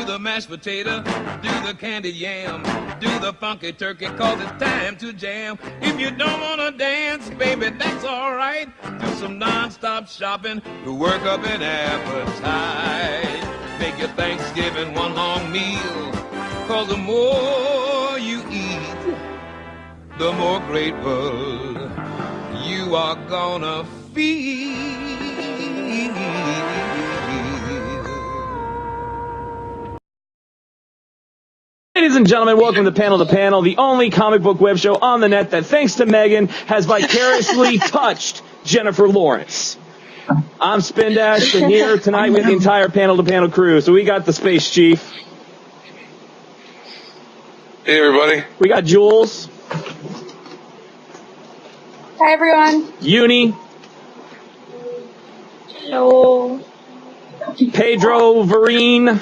Do the mashed potato, do the candied yam, do the funky turkey, cause it's time to jam. If you don't wanna dance, baby, that's alright. Do some non-stop shopping to work up an appetite. Make your Thanksgiving one long meal, cause the more you eat, the more grateful you are gonna feel. Ladies and gentlemen, welcome to Panel to Panel, the only comic book web show on the net that, thanks to Megan, has vicariously touched Jennifer Lawrence. I'm Spin Dash, and here tonight with the entire Panel to Panel crew. So we got the Space Chief. Hey, everybody. We got Jules. Hi, everyone. Uni. Hello. Pedro Vereen.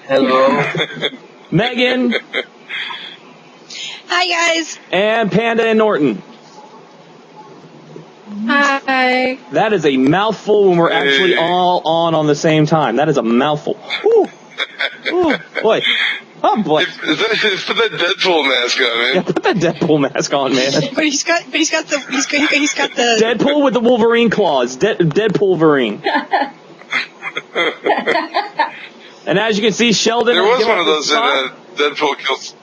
Hello. Megan. Hi, guys. And Panda and Norton. Hi. That is a mouthful when we're actually all on the same time. That is a mouthful. Ooh. Ooh, boy. Oh, boy. Put that Deadpool mask on, man. Yeah, put that Deadpool mask on, man. But he's got the Deadpool with the Wolverine claws. Deadpool Wolverine. And as you can see, Sheldon... There was one of those in Deadpool kills...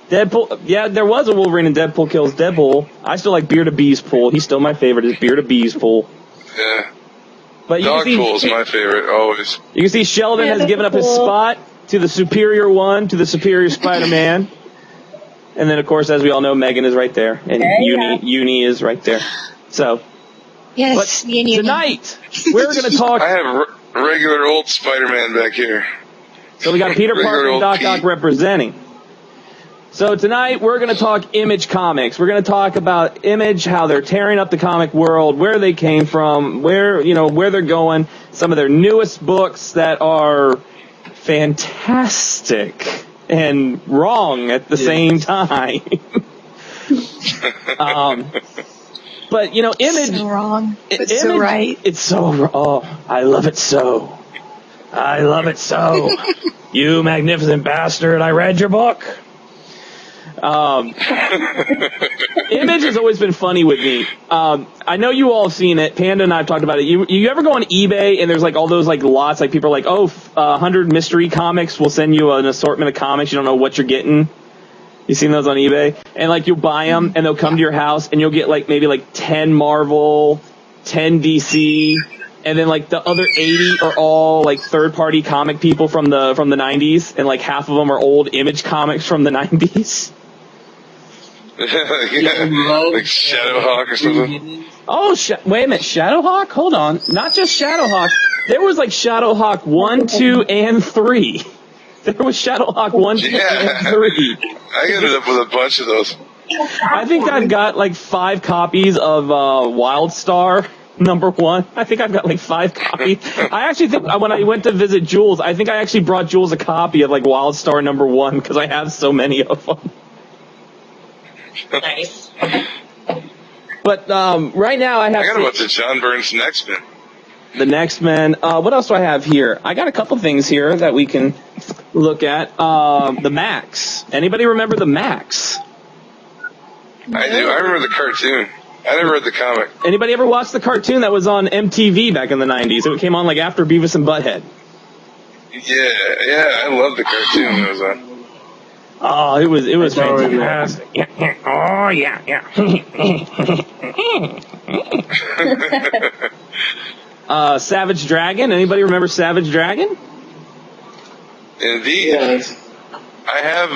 Deadpool... Yeah, there was a Wolverine in Deadpool kills Deadpool. I still like Beard of Bees Pool. He's still my favorite. Is Beard of Bees Pool. Yeah. But Dogpool is my favorite, always. You can see Sheldon has given up his spot to the superior one, to the superior Spider-Man. And then, of course, as we all know, Megan is right there. And Uni is right there. So... Yes, tonight, we're going to talk... I have regular old Spider-Man back here. So we got Peter Parker and Doc Ock representing. So tonight, we're going to talk Image Comics. We're going to talk about Image, how they're tearing up the comic world, where they came from, where they're going, some of their newest books that are fantastic and wrong at the same time. But, Image... So wrong, but Image, so right. It's so... Oh, I love it so. I love it so. You magnificent bastard, I read your book. Image has always been funny with me. I know you all have seen it. Panda and I have talked about it. You ever go on eBay and there's like all those like lots, like people are like, 100 mystery comics will send you an assortment of comics. You don't know what you're getting. You seen those on eBay? And like you'll buy them and they'll come to your house and you'll get like maybe like 10 Marvel, 10 DC, and then like the other 80 are all like third-party comic people from the 90s, and like half of them are old Image comics from the 90s. Like Shadowhawk or something. Oh, wait a minute, Shadowhawk? Hold on. Not just Shadowhawk. There was like Shadowhawk 1, 2, and 3. There was Shadowhawk 1, 2, and 3. I ended up with a bunch of those. I think I've got like 5 copies of Wildstar #1. I think I've got like 5 copies. I actually think when I went to visit Jules, I think I actually brought Jules a copy of like Wildstar #1 because I have so many of them. Nice. But right now I got a bunch of John Byrne's Next Men. The Next Men. What else do I have here? I got a couple things here that we can look at. The Max. Anybody remember the Max? I do. I remember the cartoon. I never read the comic. Anybody ever watched the cartoon that was on MTV back in the 90s? It came on like after Beavis and Butthead. Yeah, I loved the cartoon when it was on. Oh, it was fantastic. Oh, yeah. Savage Dragon. Anybody remember Savage Dragon? Indeed. Yes. I have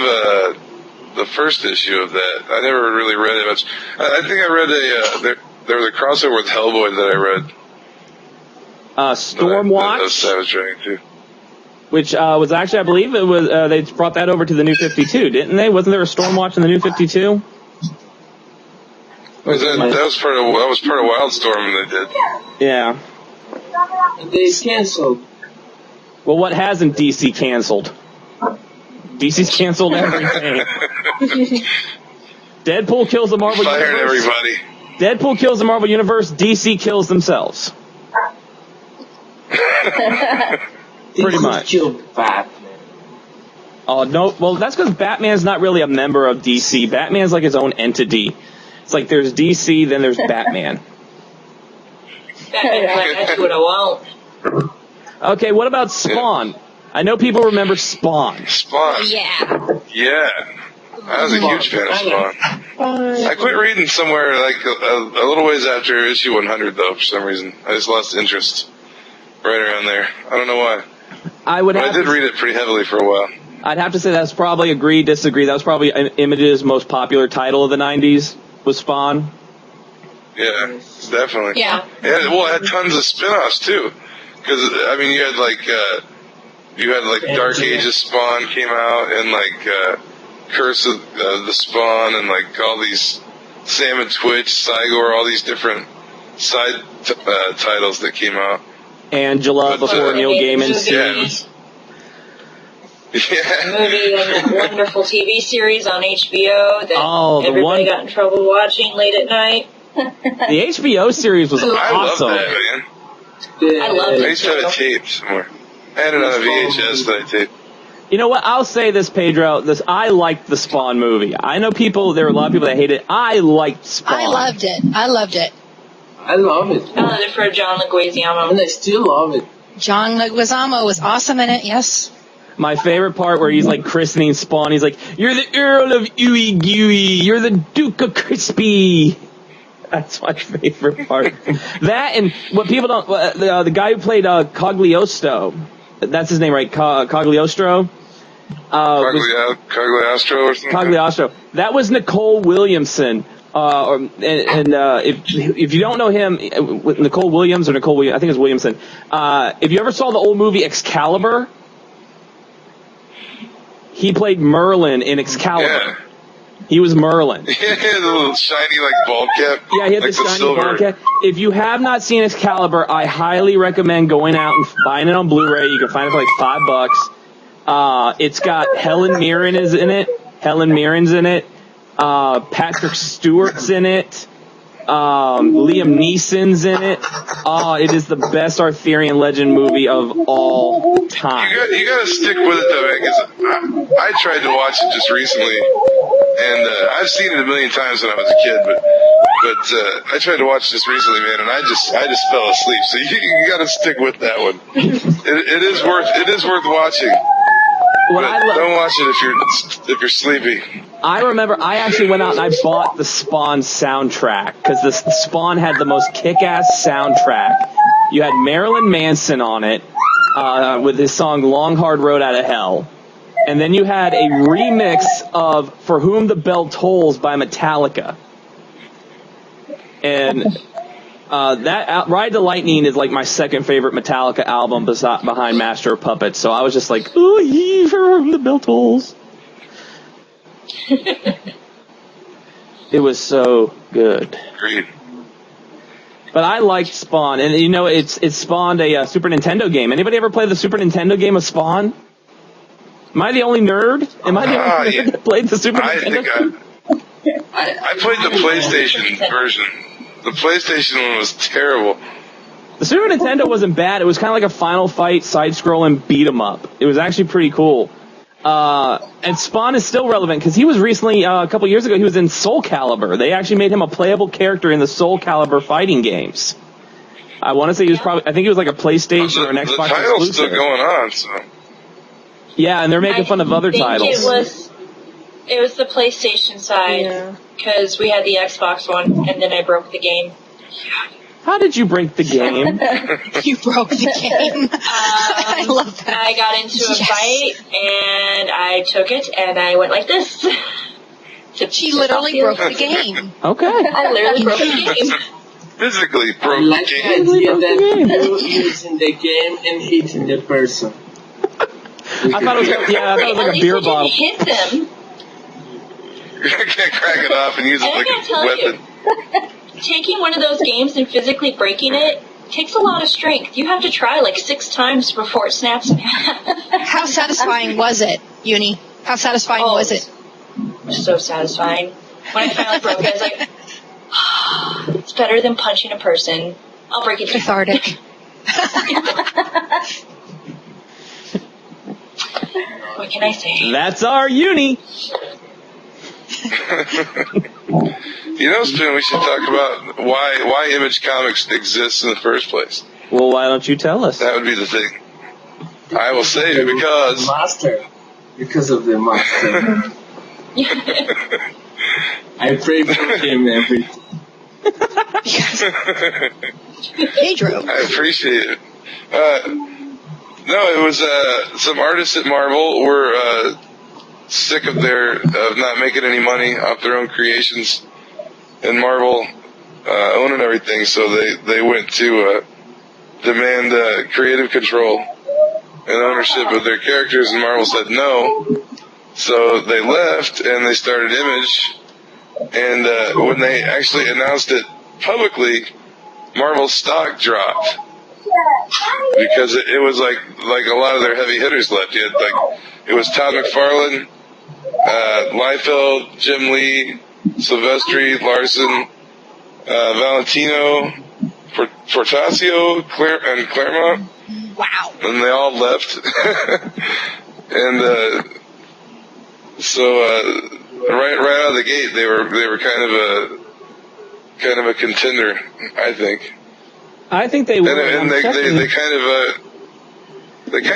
the first issue of that. I never really read it much. I think I read there was a crossover with Hellboy that I read. Stormwatch. Savage Dragon too. Which was actually, I believe it was they brought that over to the New 52, didn't they? Wasn't there a Stormwatch in the New 52? That was part of Wildstorm they did. Yeah. They canceled. Well, what hasn't DC canceled? DC's canceled everything. Deadpool kills the Marvel Fired Universe. everybody. Deadpool kills the Marvel Universe. DC kills themselves. Pretty much. Killed Batman. Oh, no. Well, that's because Batman's not really a member of DC. Batman's like his own entity. It's like there's DC, then there's Batman. Batman's like, I do what I want. Okay, what about Spawn? I know people remember Spawn. Spawn. Yeah. Yeah. I was a huge fan of Spawn. I quit reading somewhere like a little ways after issue 100, though, for some reason. I just lost interest right around there. I don't know why. But I did read it pretty heavily for a while. I'd have to say that's probably agree, disagree. That was probably Image's most popular title of the 90s, was Spawn. Yeah, definitely. Yeah. Yeah, well, it had tons of spin-offs, too. Because, I mean, you had, like, Dark Ages Spawn came out, and, like, Curse of the Spawn, and, like, all these Sam and Twitch, Cygor, all these different side titles that came out. Angela before Neil Gaiman series. Yeah. Movie and wonderful TV series on HBO that everybody got in trouble watching late at night. The HBO series was awesome. I love that, man. I love it. I used to have a tape somewhere. I had it on a VHS that I taped. You know what? I'll say this, Pedro. I liked the Spawn movie. I know there were a lot of people that hated it. I liked Spawn. I loved it. I love it. I loved it for John Leguizamo. And I still love it. John Leguizamo was awesome in it, yes. My favorite part where he's like christening Spawn, he's like, "You're the Earl of Ooey Gooey. You're the Duke of Crispy." That's my favorite part. That and what people don't, the guy who played Cogliostro, that's his name, right? Cogliostro? Cogliostro or something? Cogliostro. That was Nicole Williamson. If you don't know him, Nicole Williams, I think it's Williamson. If you ever saw the old movie Excalibur, he played Merlin in Excalibur. Yeah. He was Merlin. He had the little shiny, like, ball cap. Yeah, he had like the shiny ball cap. If you have not seen Excalibur, I highly recommend going out and buying it on Blu-ray. You can find it for like $5. It's got Helen Mirren's in it. Patrick Stewart's in it. Liam Neeson's in it. It is the best Arthurian legend movie of all time. You gotta stick with it, though, man, because I tried to watch it just recently, and I've seen it a million times when I was a kid, but I tried to watch it just recently, man, and I just fell asleep. So you gotta stick with that one. It is worth watching. Don't watch it if you're sleepy. I remember I actually went out and I bought the Spawn soundtrack because the Spawn had the most kick-ass soundtrack. You had Marilyn Manson on it with his song Long Hard Road Out of Hell. And then you had a remix of For Whom the Bell Tolls by Metallica. And that Ride the Lightning is like my second favorite Metallica album behind Master of Puppets. So I was just like, ooh, For Whom the Bell Tolls. It was so good. Agreed. But I liked Spawn, and you know, it spawned a Super Nintendo game. Anybody ever play the Super Nintendo game of Spawn? Am I the only nerd? Am I the only nerd that played the Super Nintendo game? I played the PlayStation version. The PlayStation one was terrible. The Super Nintendo wasn't bad. It was kind of like a Final Fight side-scrolling beat-em-up. It was actually pretty cool. And Spawn is still relevant because he was recently, a couple years ago, he was in Soul Calibur. They actually made him a playable character in the Soul Calibur fighting games. I want to say I think he was like a PlayStation or an Xbox exclusive. The title's still going on, so. Yeah, and they're making fun of other titles. It was the PlayStation side because we had the Xbox one, and then I broke the game. How did you break the game? You broke the game. I love that. I got into a fight, and I took it, and I went like this. She literally broke the game. Okay. I literally broke the game. Physically broke I like the the game. idea that you're using the game and hitting the person. I thought it was like a beer bottle. Hit them. You can't crack it off and use it And I like gotta a tell weapon. Taking one of those games and physically breaking it takes a lot of strength. You have to try like 6 times before it snaps in half. How satisfying was it, Uni? How satisfying was it? So satisfying. When I finally broke it, I was like, it's better than punching a person. I'll break it. Cathartic. What can I say? That's our uni. You know, Spoon, we should talk about why Image Comics exists in the first place. Well, why don't you tell us? That would be the thing. I will say because... Master. Because of the master. I pray for him every day. Pedro. I appreciate it. No, it was some artists at Marvel were sick of not making any money off their own creations, and Marvel owning everything, so they went to demand creative control and ownership of their characters, and Marvel said no. So they left and they started Image, and when they actually announced it publicly, Marvel's stock dropped because it was like a lot of their heavy hitters left. You had it was Todd McFarlane, Liefeld, Jim Lee, Silvestri, Larson, Valentino, Portasio, and Claremont. Wow. And they all left. And so right out of the gate, they were kind of a contender, I think. I think they were. And they kind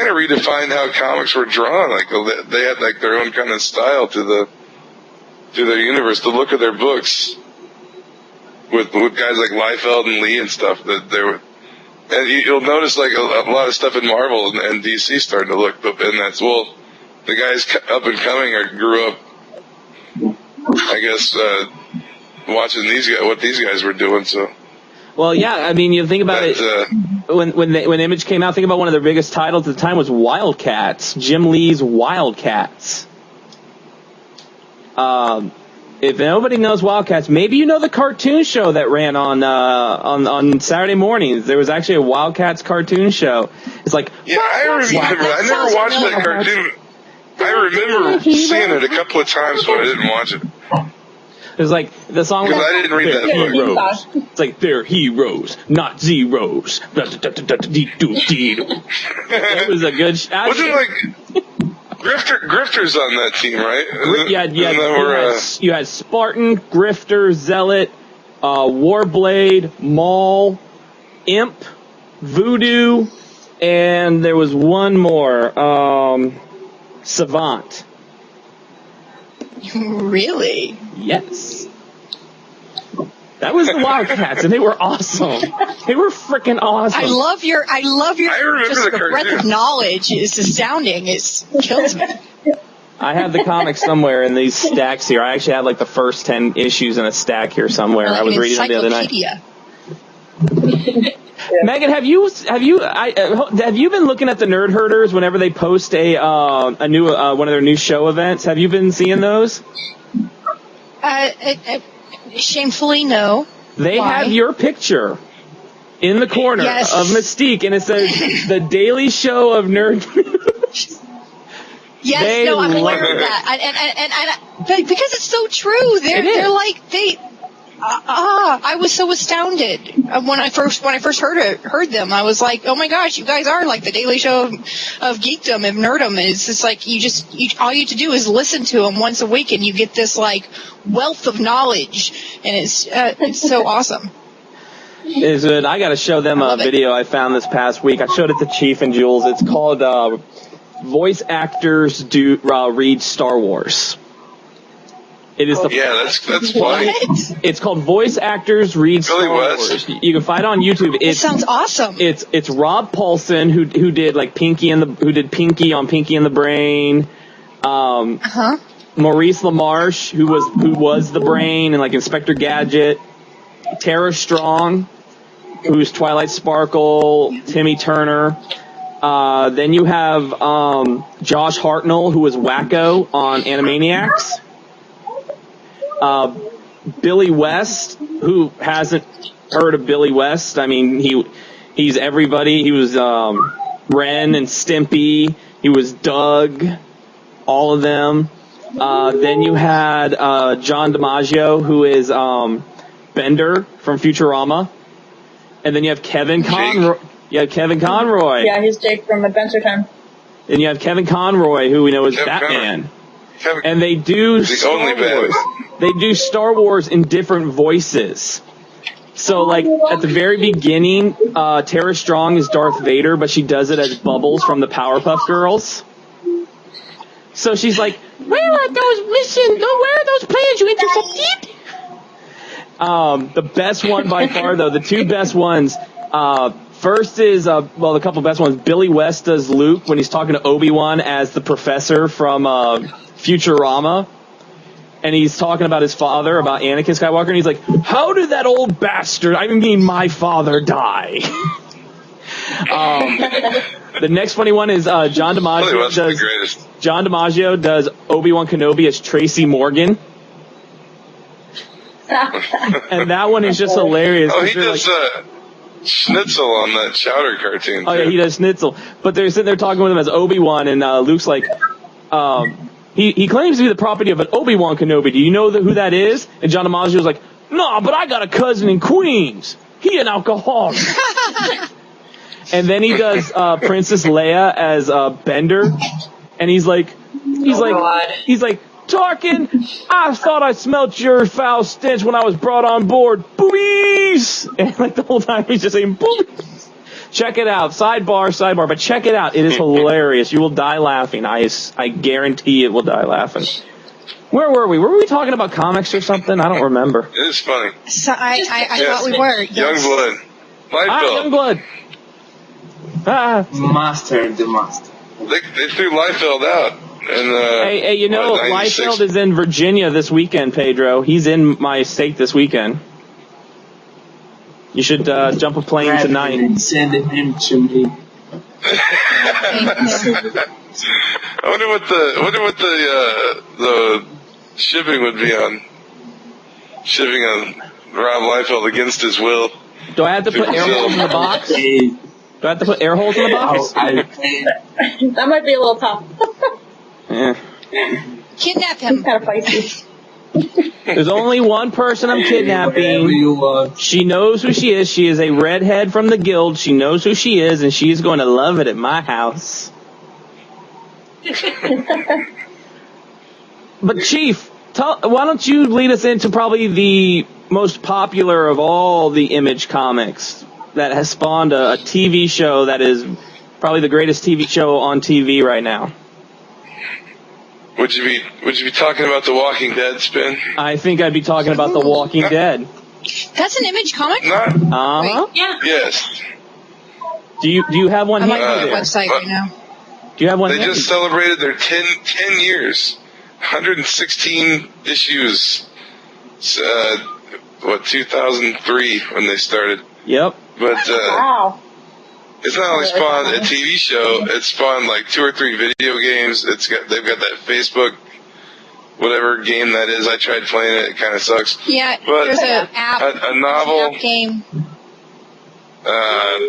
of redefined how comics were drawn. Like they had like their own kind of style to their universe. The look of their books with guys like Liefeld and Lee and stuff that they were. And you'll notice like a lot of stuff in Marvel and DC starting to look, and that's the guys up and coming grew up, I guess, watching what these guys were doing. So. Well, yeah, I mean, you think about it. When Image came out, think about one of their biggest titles at the time was Wildcats, Jim Lee's Wildcats. If nobody knows Wildcats, maybe you know the cartoon show that ran on Saturday mornings. There was actually a Wildcats cartoon show. It's like I remember. I never watched that cartoon. I remember seeing it a couple of times, but I didn't watch it. It was like the song. Because I didn't read that book. Heroes. It's like they're heroes, not zeros. It was a good. Wasn't it like Grifter's on that team, right? You had Spartan, Grifter, Zealot, Warblade, Maul, Imp, Voodoo, and there was one more, Savant. Really? Yes. That was the Wildcats, and they were awesome. They were freaking awesome. I love your I remember just the the breadth cartoon. of knowledge is astounding. It kills me. I have the comics somewhere in these stacks here. I actually have like the first 10 issues in a stack here somewhere. Like I was reading them the other night. Megan, have you been looking at the Nerd Herders whenever they post a new one of their new show events? Have you been seeing those? Shamefully, no. They Why? have your picture in the corner Yes. of Mystique, and it says the Daily Show of Nerd. Yes, They no, I'm aware love of that, but because it's so true, they're like I was so astounded when I first heard them. I was like, oh my gosh, you guys are like the Daily Show of geekdom, of nerdom. It's just like all you have to do is listen to them once a week, and you get this like wealth of knowledge, and it's so awesome. Is it? I got to show them a video I found this past week. I showed it to Chief and Jules. It's called Voice Actors Read Star Wars. It is that's funny. It's called Voice Actors Read Star Wars. You can find it on YouTube. It sounds awesome. It's Rob Paulson who did like Pinky on Pinky and the Brain. Maurice LaMarche who was the Brain and like Inspector Gadget. Tara Strong, who's Twilight Sparkle. Timmy Turner. Then you have Josh Hartnell, who was Wacko on Animaniacs. Billy West, who hasn't heard of Billy West? I mean, he's everybody. He was Ren and Stimpy. He was Doug. All of them. Then you had John DiMaggio, who is Bender from Futurama. And then you have Kevin Conroy. Yeah, Kevin Conroy. Yeah, he's Jake from Adventure Time. Then you have Kevin Conroy, who we know is Kevin Batman. Kevin, And they do the Star only Wars. Batman. They do Star Wars in different voices. So, like, at the very beginning, Tara Strong is Darth Vader, but she does it as Bubbles from the Powerpuff Girls. So she's like, where are those missions? No, where are those plans you intercepted? The best one by far, though, the two best ones, first is, the couple best ones, Billy West does Luke when he's talking to Obi-Wan as the professor from Futurama. And he's talking about his father, about Anakin Skywalker, and he's like, how did that old bastard, I mean my father, die? The next funny one is John DiMaggio does Obi-Wan Kenobi as Tracy Morgan. And that one is just hilarious. Oh, he does Schnitzel on that Chowder cartoon. Oh, yeah, he does Schnitzel. But they're sitting there talking with him as Obi-Wan, and Luke's like, he claims to be the property of an Obi-Wan Kenobi. Do you know who that is? And John DiMaggio's like, no, but I got a cousin in Queens. He an alcoholic. And then he does Princess Leia as Bender, and he's like, Tarkin, I thought I smelt your foul stench when I was brought on board. Boobies! And like the whole time he's just saying boobies. Check it out. Sidebar, but check it out. It is hilarious. You will die laughing. I guarantee it will die laughing. Where were we? Were we talking about comics or something? I don't remember. It is funny. So I thought we were. Yes. Youngblood. Youngblood. The master. They threw Liefeld out. Hey, you know, Liefeld is in Virginia this weekend, Pedro. He's in my state this weekend. You should jump a plane tonight. And send him to me. I wonder what the shipping would be on shipping on Rob Liefeld against his will. Do I have to put air holes in the box? Do I have to put air holes in the box? That might be a little tough. Yeah. Kidnap him. Kind of feisty. There's only one person I'm kidnapping. She knows who she is. She is a redhead from the guild. She knows who she is, and she's going to love it at my house. But Chief, why don't you lead us into probably the most popular of all the Image comics that has spawned a TV show that is probably the greatest TV show on TV right now? Would you be talking about The Walking Dead, Spin? I think I'd be talking about The Walking Dead. That's an Image comic? Uh-huh. Yeah. Yes. Do you have one I'm here? on the website right now. Do you have one? They just celebrated their 10 years, 116 issues. 2003 when they started. Yep. But Wow. it's not only spawned a TV show; it spawned like 2 or 3 video games. They've got that Facebook, whatever game that is. I tried playing it; it kind of sucks. Yeah, But there's an app. a novel. App game. I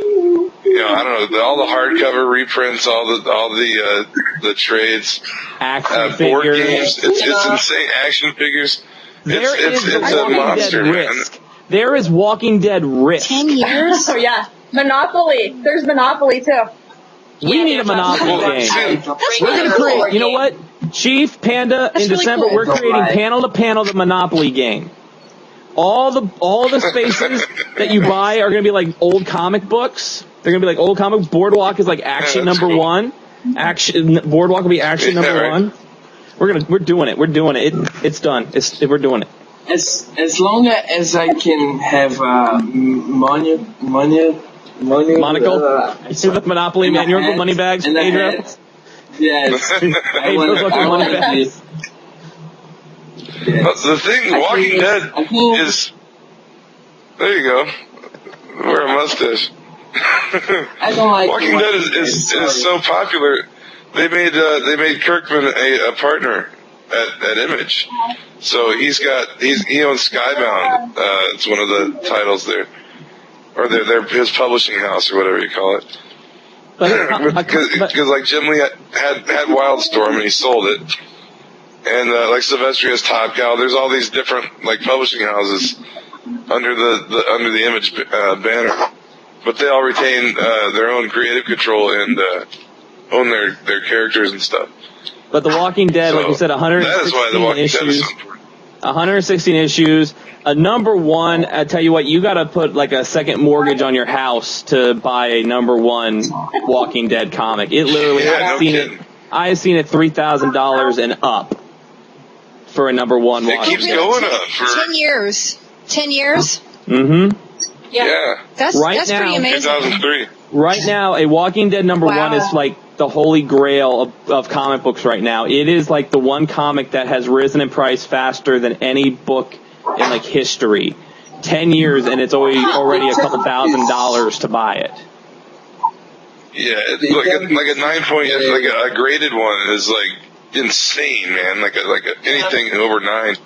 don't know, all the hardcover reprints, all the trades, Action board figures. games. It's insane. Action figures. It's a Walking monster, Dead man. Risk. There is Walking Dead Risk. 10 years? Oh, yeah. Monopoly. There's Monopoly, too. We need a Monopoly Well, game. see, We're going to create, you know what? Chief, Panda, That's in really December, cool. we're creating panel to panel the Monopoly game. All the spaces that you buy are going to be like old comic books. They're going to be like old comic. Boardwalk is like action that's number cool. 1. Boardwalk will be action number right. 1. We're doing it. We're doing it. It's done. We're doing it. As long as I can have monocle. Monocle? The Monopoly man. You remember money bags, and Pedro? Yes. Pedro's looking money bags. Yes. The thing, Walking Dead is. There you go. Wear a mustache. I don't like Walking Dead is so popular. They made Kirkman a partner at Image, so he owns Skybound. It's one of the titles there, or his publishing house or whatever you call it. Because like Jim Lee had Wildstorm and he sold it, and like Silvestri has Top Cow. There's all these different like publishing houses under the Image banner, but they all retain their own creative control and own their characters and stuff. But The Walking Dead, like you said, That is why The 116 Walking Dead is issues. so important. 116 issues. A number one, I tell you what, you got to put like a second mortgage on your house to buy a number one Walking Dead comic. It literally, I have seen it $3,000 and up for a number one. It keeps going up for 10 years. 10 years? Mm-hmm. Yeah. That's now, pretty amazing. 2003. Right now, a Walking Dead number one is like the holy grail of comic books right now. It is like the one comic that has risen in price faster than any book in like history. 10 years and it's already a couple $1,000s to buy it. Yeah, it's like a 9 point, like a graded one is like insane, man. Like anything over 9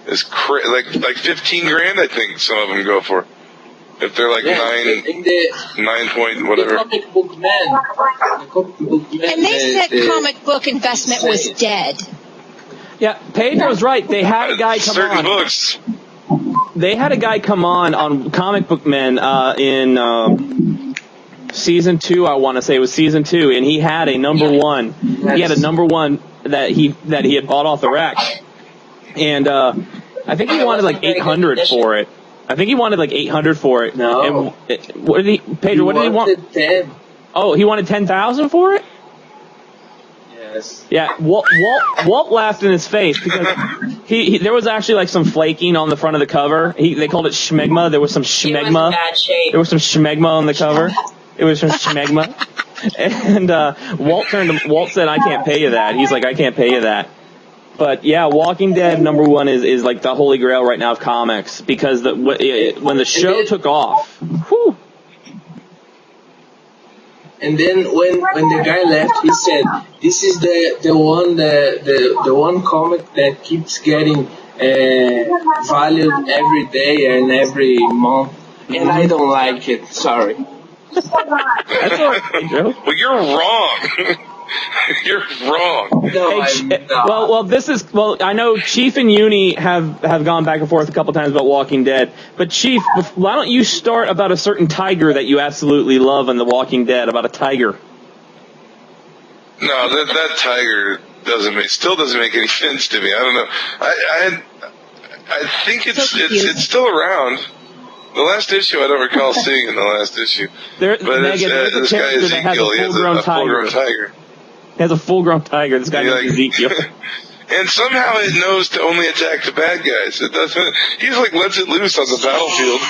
is like 15 grand. I think some of them go for if they're like 9 point whatever. The comic book man. And they said comic book investment was dead. Yeah, Pedro's right. They had a guy come certain on. books. They had a guy come on Comic Book Men in season 2. I want to say it was season 2, and he had a number one. He had a number one that he had bought off the rack, and I think he wanted like 800 for it. I think he wanted like 800 for it. No. And what did he, Pedro? What did he want? 10. Oh, he wanted 10,000 for it. Yes. Yeah, Walt laughed in his face because he there was actually like some flaking on the front of the cover. They called it schmegma. There was some He was in schmegma. bad shape. There was some schmegma on the cover. It was some schmegma. And Walt said, "I can't pay you that." He's like, "I can't pay you that." But yeah, Walking Dead number one is like the holy grail right now of comics because when the show took off, whew. And then when the guy left, he said, "This is the one comic that keeps getting valued every day and every month, and I don't like it. Sorry." That's all right, Pedro. Well, you're wrong. You're wrong. No, I'm not. Well, I know Chief and Uni have gone back and forth a couple times about Walking Dead, but Chief, why don't you start about a certain tiger that you absolutely love in The Walking Dead, about a tiger? No, that tiger still doesn't make any sense to me. I don't know. I think it's still around. The last issue, I don't recall seeing in the last issue. But this guy Ezekiel, he has a full-grown tiger. He has a full-grown tiger. This guy named Ezekiel. And somehow it knows to only attack the bad guys. It doesn't. He's like lets it loose on the battlefield,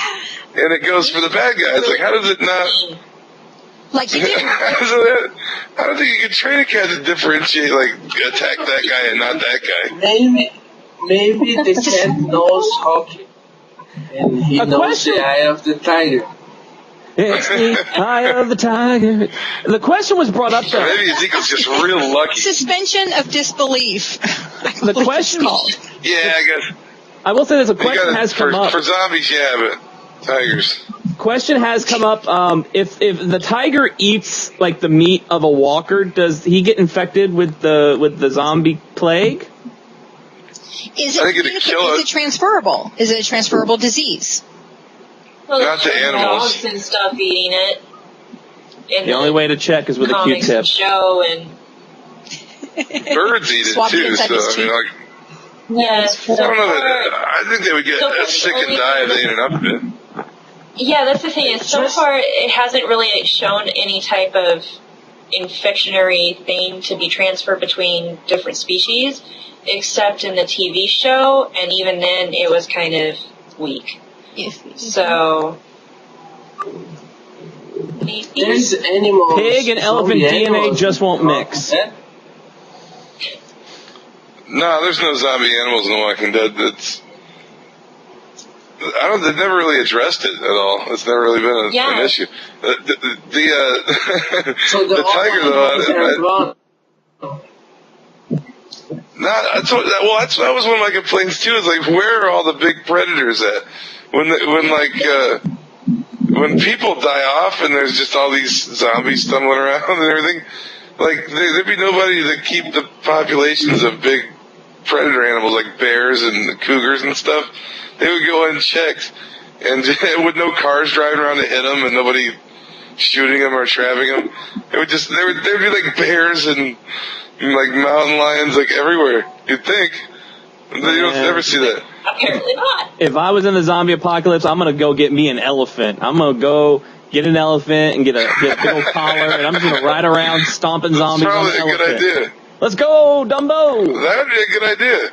and it goes for the bad guys. Like, how does it not? Like they didn't. I don't think you can train a cat to differentiate, like attack that guy and not that guy. Maybe the cat knows hockey, and he knows the eye of the tiger. It's the eye of the tiger. The question was brought up there. Maybe Ezekiel's just real lucky. Suspension of disbelief. The question. Yeah, I guess. I will say this: a question has come up for zombies. Yeah, but tigers. Question has come up. If the tiger eats like the meat of a walker, does he get infected with the zombie plague? Is it transferable? Is it a transferable disease? Well, not to animals. Dogs and stuff eating it. The only way to check is with a Q-tip. Show and birds eat it too. So I mean, like. Yes. I don't know. I think they would get sick and die if they ate enough of it. Yeah, that's the thing. Is so far it hasn't really shown any type of infectionary thing to be transferred between different species, except in the TV show, and even then it was kind of weak. So, there's animals. Pig and elephant DNA just won't mix. No, there's no zombie animals in The Walking Dead. They've never really addressed it at all. It's never really been an issue. The tiger, though. That was one of my complaints too. Is like, where are all the big predators at? When people die off and there's just all these zombies stumbling around and everything, like there'd be nobody to keep the populations of big predator animals like bears and cougars and stuff. They would go unchecked, and with no cars driving around to hit them, and nobody shooting them or trapping them. It would just there'd be like bears and like mountain lions like everywhere. You'd think. You don't ever see that. Apparently not. If I was in the zombie apocalypse, I'm gonna go get me an elephant. I'm gonna go get an elephant and get a big old collar, and I'm just gonna ride around stomping zombies on the Probably a elephant. good idea. Let's go, Dumbo! That'd be a good idea.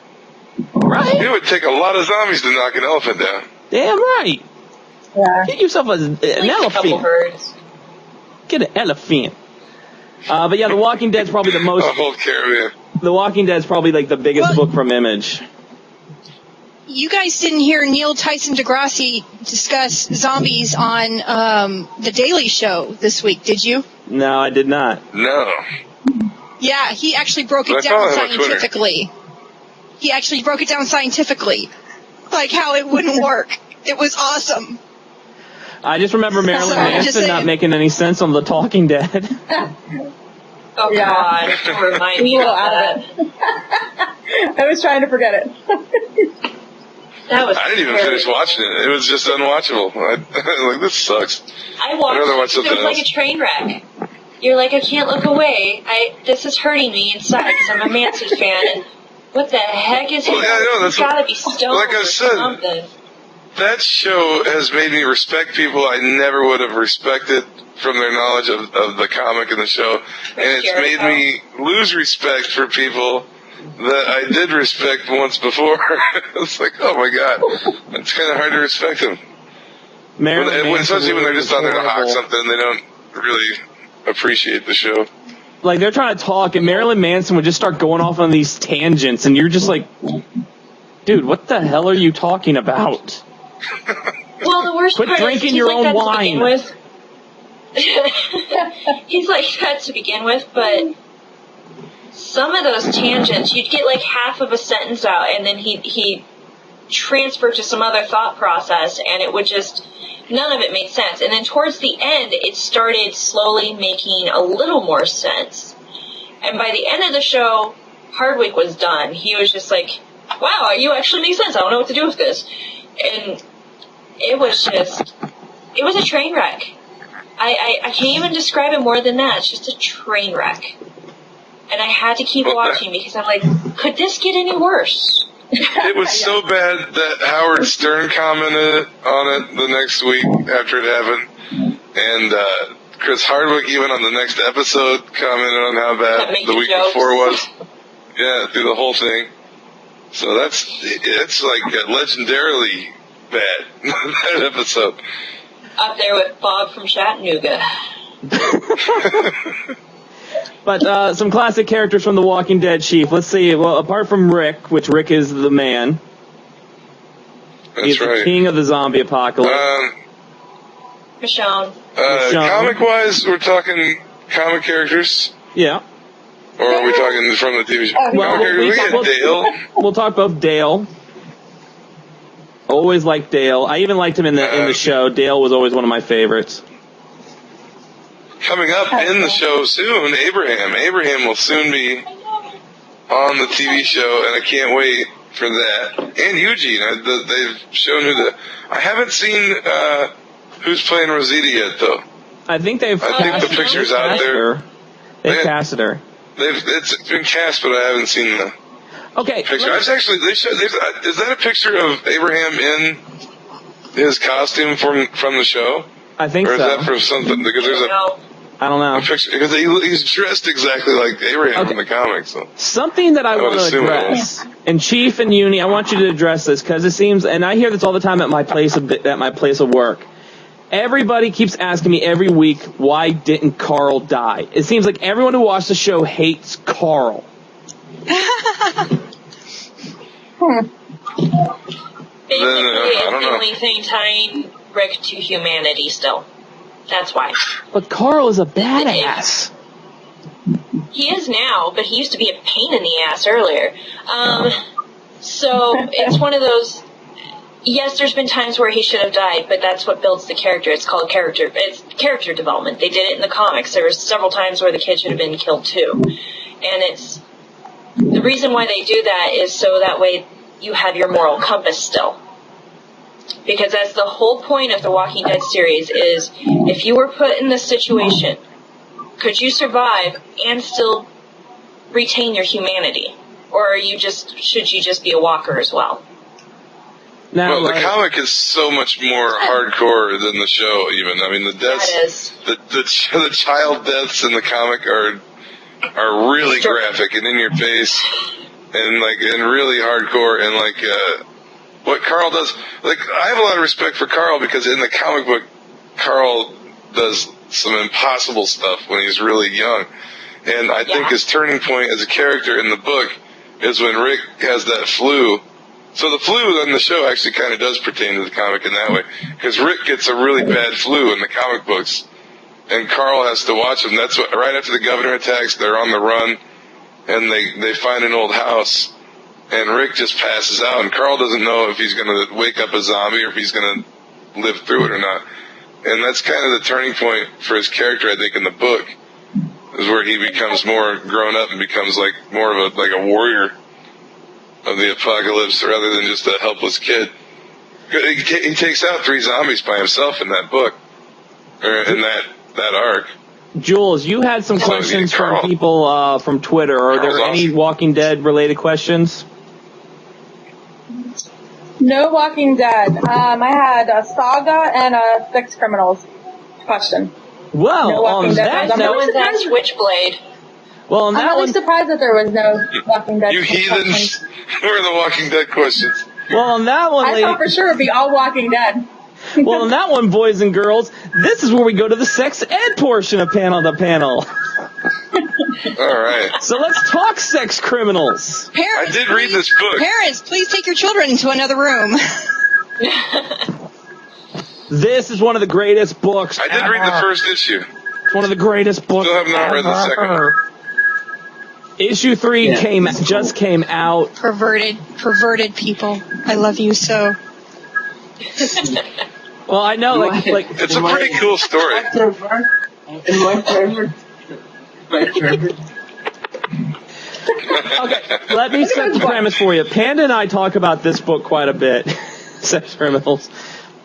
Right? It would take a lot of zombies to knock an elephant down. Damn right. Yeah. Get yourself an At least a couple elephant. birds. Get an elephant. But yeah, The Walking Dead's probably the most. A whole caravan. The Walking Dead's probably like the biggest Well- book from Image. You guys didn't hear Neil Tyson deGrasse discuss zombies on The Daily Show this week, did you? No, I did not. No. Yeah, he actually broke But it I follow down him on Twitter. scientifically. He actually broke it down scientifically, like how it wouldn't work. It was awesome. I just remember Marilyn Sorry, just Manson not saying. making any sense on The Talking Dead. Oh Yeah. God! Don't remind me A little about out that. of it. I was trying to forget it. That was. I didn't even terrible. finish watching it. It was just unwatchable. like, this sucks. I watched. I'd rather watch It something was like else. a train wreck. You're like, I can't look away. This is hurting me inside because I'm a Manson fan. And what the heck is Well, yeah, I know, that's you what- gotta be stoned like I or said, something. That show has made me respect people I never would have respected from their knowledge of the comic and the show. And it's made me lose respect for people that I did respect once before. It's like, oh my God, it's kind of hard to respect them. Especially when they're just on there to hawk something, they don't really appreciate the show. Like, they're trying to talk, and Marilyn Manson would just start going off on these tangents, and you're just like, dude, what the hell are you talking about? Well, the worst Quit part drinking is he's your like own that wine. to begin with. He's like that to begin with, but some of those tangents, you'd get like half of a sentence out, and then he'd transfer to some other thought process, and it would just, none of it made sense. And then towards the end, it started slowly making a little more sense. And by the end of the show, Hardwick was done. He was just like, wow, you actually make sense. I don't know what to do with this. And it was just, it was a train wreck. I can't even describe it more than that. It's just a train wreck. And I had to keep watching because I'm like, could this get any worse? It was so bad that Howard Stern commented on it the next week after it happened. And Chris Hardwick, even on the next episode, commented on how bad the week before was. Yeah, through the whole thing. So it's like legendarily bad, that episode. Up there with Bob from Chattanooga. But some classic characters from The Walking Dead, Chief. Let's see. Well, apart from Rick, which Rick is the man. That's He's right. the king of the zombie apocalypse. Michonne. Comic-wise, we're talking comic characters? Yeah. Or are we talking from the TV show? Well, Comic characters? We got Dale. We'll talk about Dale. Always liked Dale. I even liked him in the show. Dale was always one of my favorites. Coming up in the show soon, Abraham. Abraham will soon be on the TV show, and I can't wait for that. And Eugene. They've shown who I haven't seen who's playing Rosita yet, though. I think the picture's out there. They've casted her. It's been cast, but I haven't seen the picture. Is that a picture of Abraham in his costume from the show? I think so. Or is that from something? Because there's I don't know. a picture, because he's dressed exactly like Abraham in the comics. So. Something that I want to address, and Chief and Uni, I want you to address this because it seems, and I hear this all the time at my place of work. Everybody keeps asking me every week, why didn't Carl die? It seems like everyone who watched the show hates Carl. Basically, it's the only thing tying Rick to humanity still. That's why. But Carl is a badass. He is now, but he used to be a pain in the ass earlier. So it's one of those. Yes, there's been times where he should have died, but that's what builds the character. It's called it's character development. They did it in the comics. There were several times where the kid should have been killed too, and it's the reason why they do that is so that way you have your moral compass still. Because that's the whole point of the Walking Dead series is if you were put in this situation, could you survive and still retain your humanity? Or should you just be a walker as well? Now, well, the comic is so much more hardcore than the show. Even I mean, the deaths, the child deaths in the comic are really graphic and in your face, and really hardcore. And what Carl does, I have a lot of respect for Carl because in the comic book, Carl does some impossible stuff when he's really young, and I think his turning point as a character in the book is when Rick has that flu. So the flu on the show actually kind of does pertain to the comic in that way, because Rick gets a really bad flu in the comic books, and Carl has to watch him. That's what, right after the governor attacks, they're on the run, and they find an old house, and Rick just passes out, and Carl doesn't know if he's going to wake up a zombie or if he's going to live through it or not. And that's kind of the turning point for his character, I think, in the book, is where he becomes more grown up and becomes more of a warrior of the apocalypse rather than just a helpless kid. He takes out 3 zombies by himself in that book, or in that arc. Jules, you had some questions from people from Twitter. Are there any Walking Dead related questions? No Walking Dead. I had a Saga and a Sex Criminals question. Well, no Walking Dead. No one's asked Switchblade. Well, I'm really surprised that there was no Walking Dead. You heathens! Where are the Walking Dead questions? Well, on that one, I thought for sure it'd be all Walking Dead. Well, on that one, boys and girls, this is where we go to the sex ed portion of Panel to Panel. All right. So let's talk sex criminals. Parents, I did read this book. Parents, please take your children to another room. This is one of the greatest books I did read the first issue. It's one of the greatest books Still have not read the second one. Issue 3 just came out. Perverted people. I love you so. Well, I know, it's a pretty cool story. Okay, let me set the premise for you. Panda and I talk about this book quite a bit. Sex Criminals.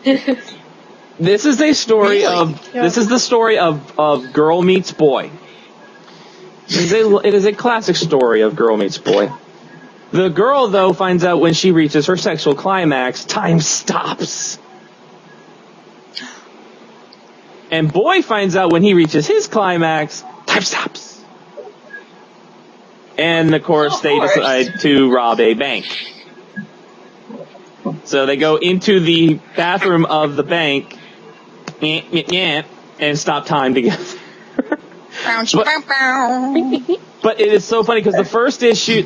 This is a story This is the story of girl meets boy. It is a classic story of girl meets boy. The girl, though, finds out when she reaches her sexual climax, time stops. And boy finds out when he reaches his climax, time stops. And, of course, they decide to rob a bank. So they go into the bathroom of the bank and stop time together. But it is so funny because the first issue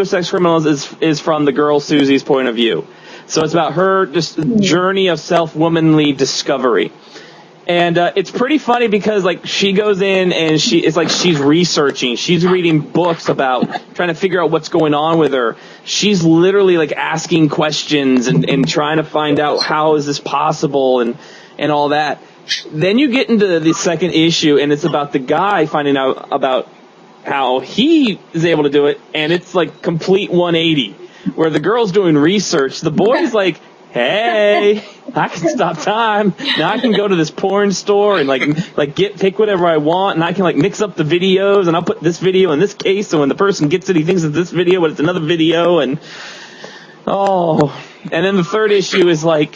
of Sex Criminals is from the girl Susie's point of view. So it's about her just journey of self-womanly discovery. And it's pretty funny because she goes in and she's researching, she's reading books about trying to figure out what's going on with her. She's literally asking questions and trying to find out how is this possible and all that. Then you get into the second issue and it's about the guy finding out about how he is able to do it, and it's complete 180 where the girl's doing research, the boy's hey, I can stop time. Now I can go to this porn store and pick whatever I want, and I can mix up the videos, and I'll put this video in this case, so when the person gets it, he thinks it's this video, but it's another video, and then the third issue is I'm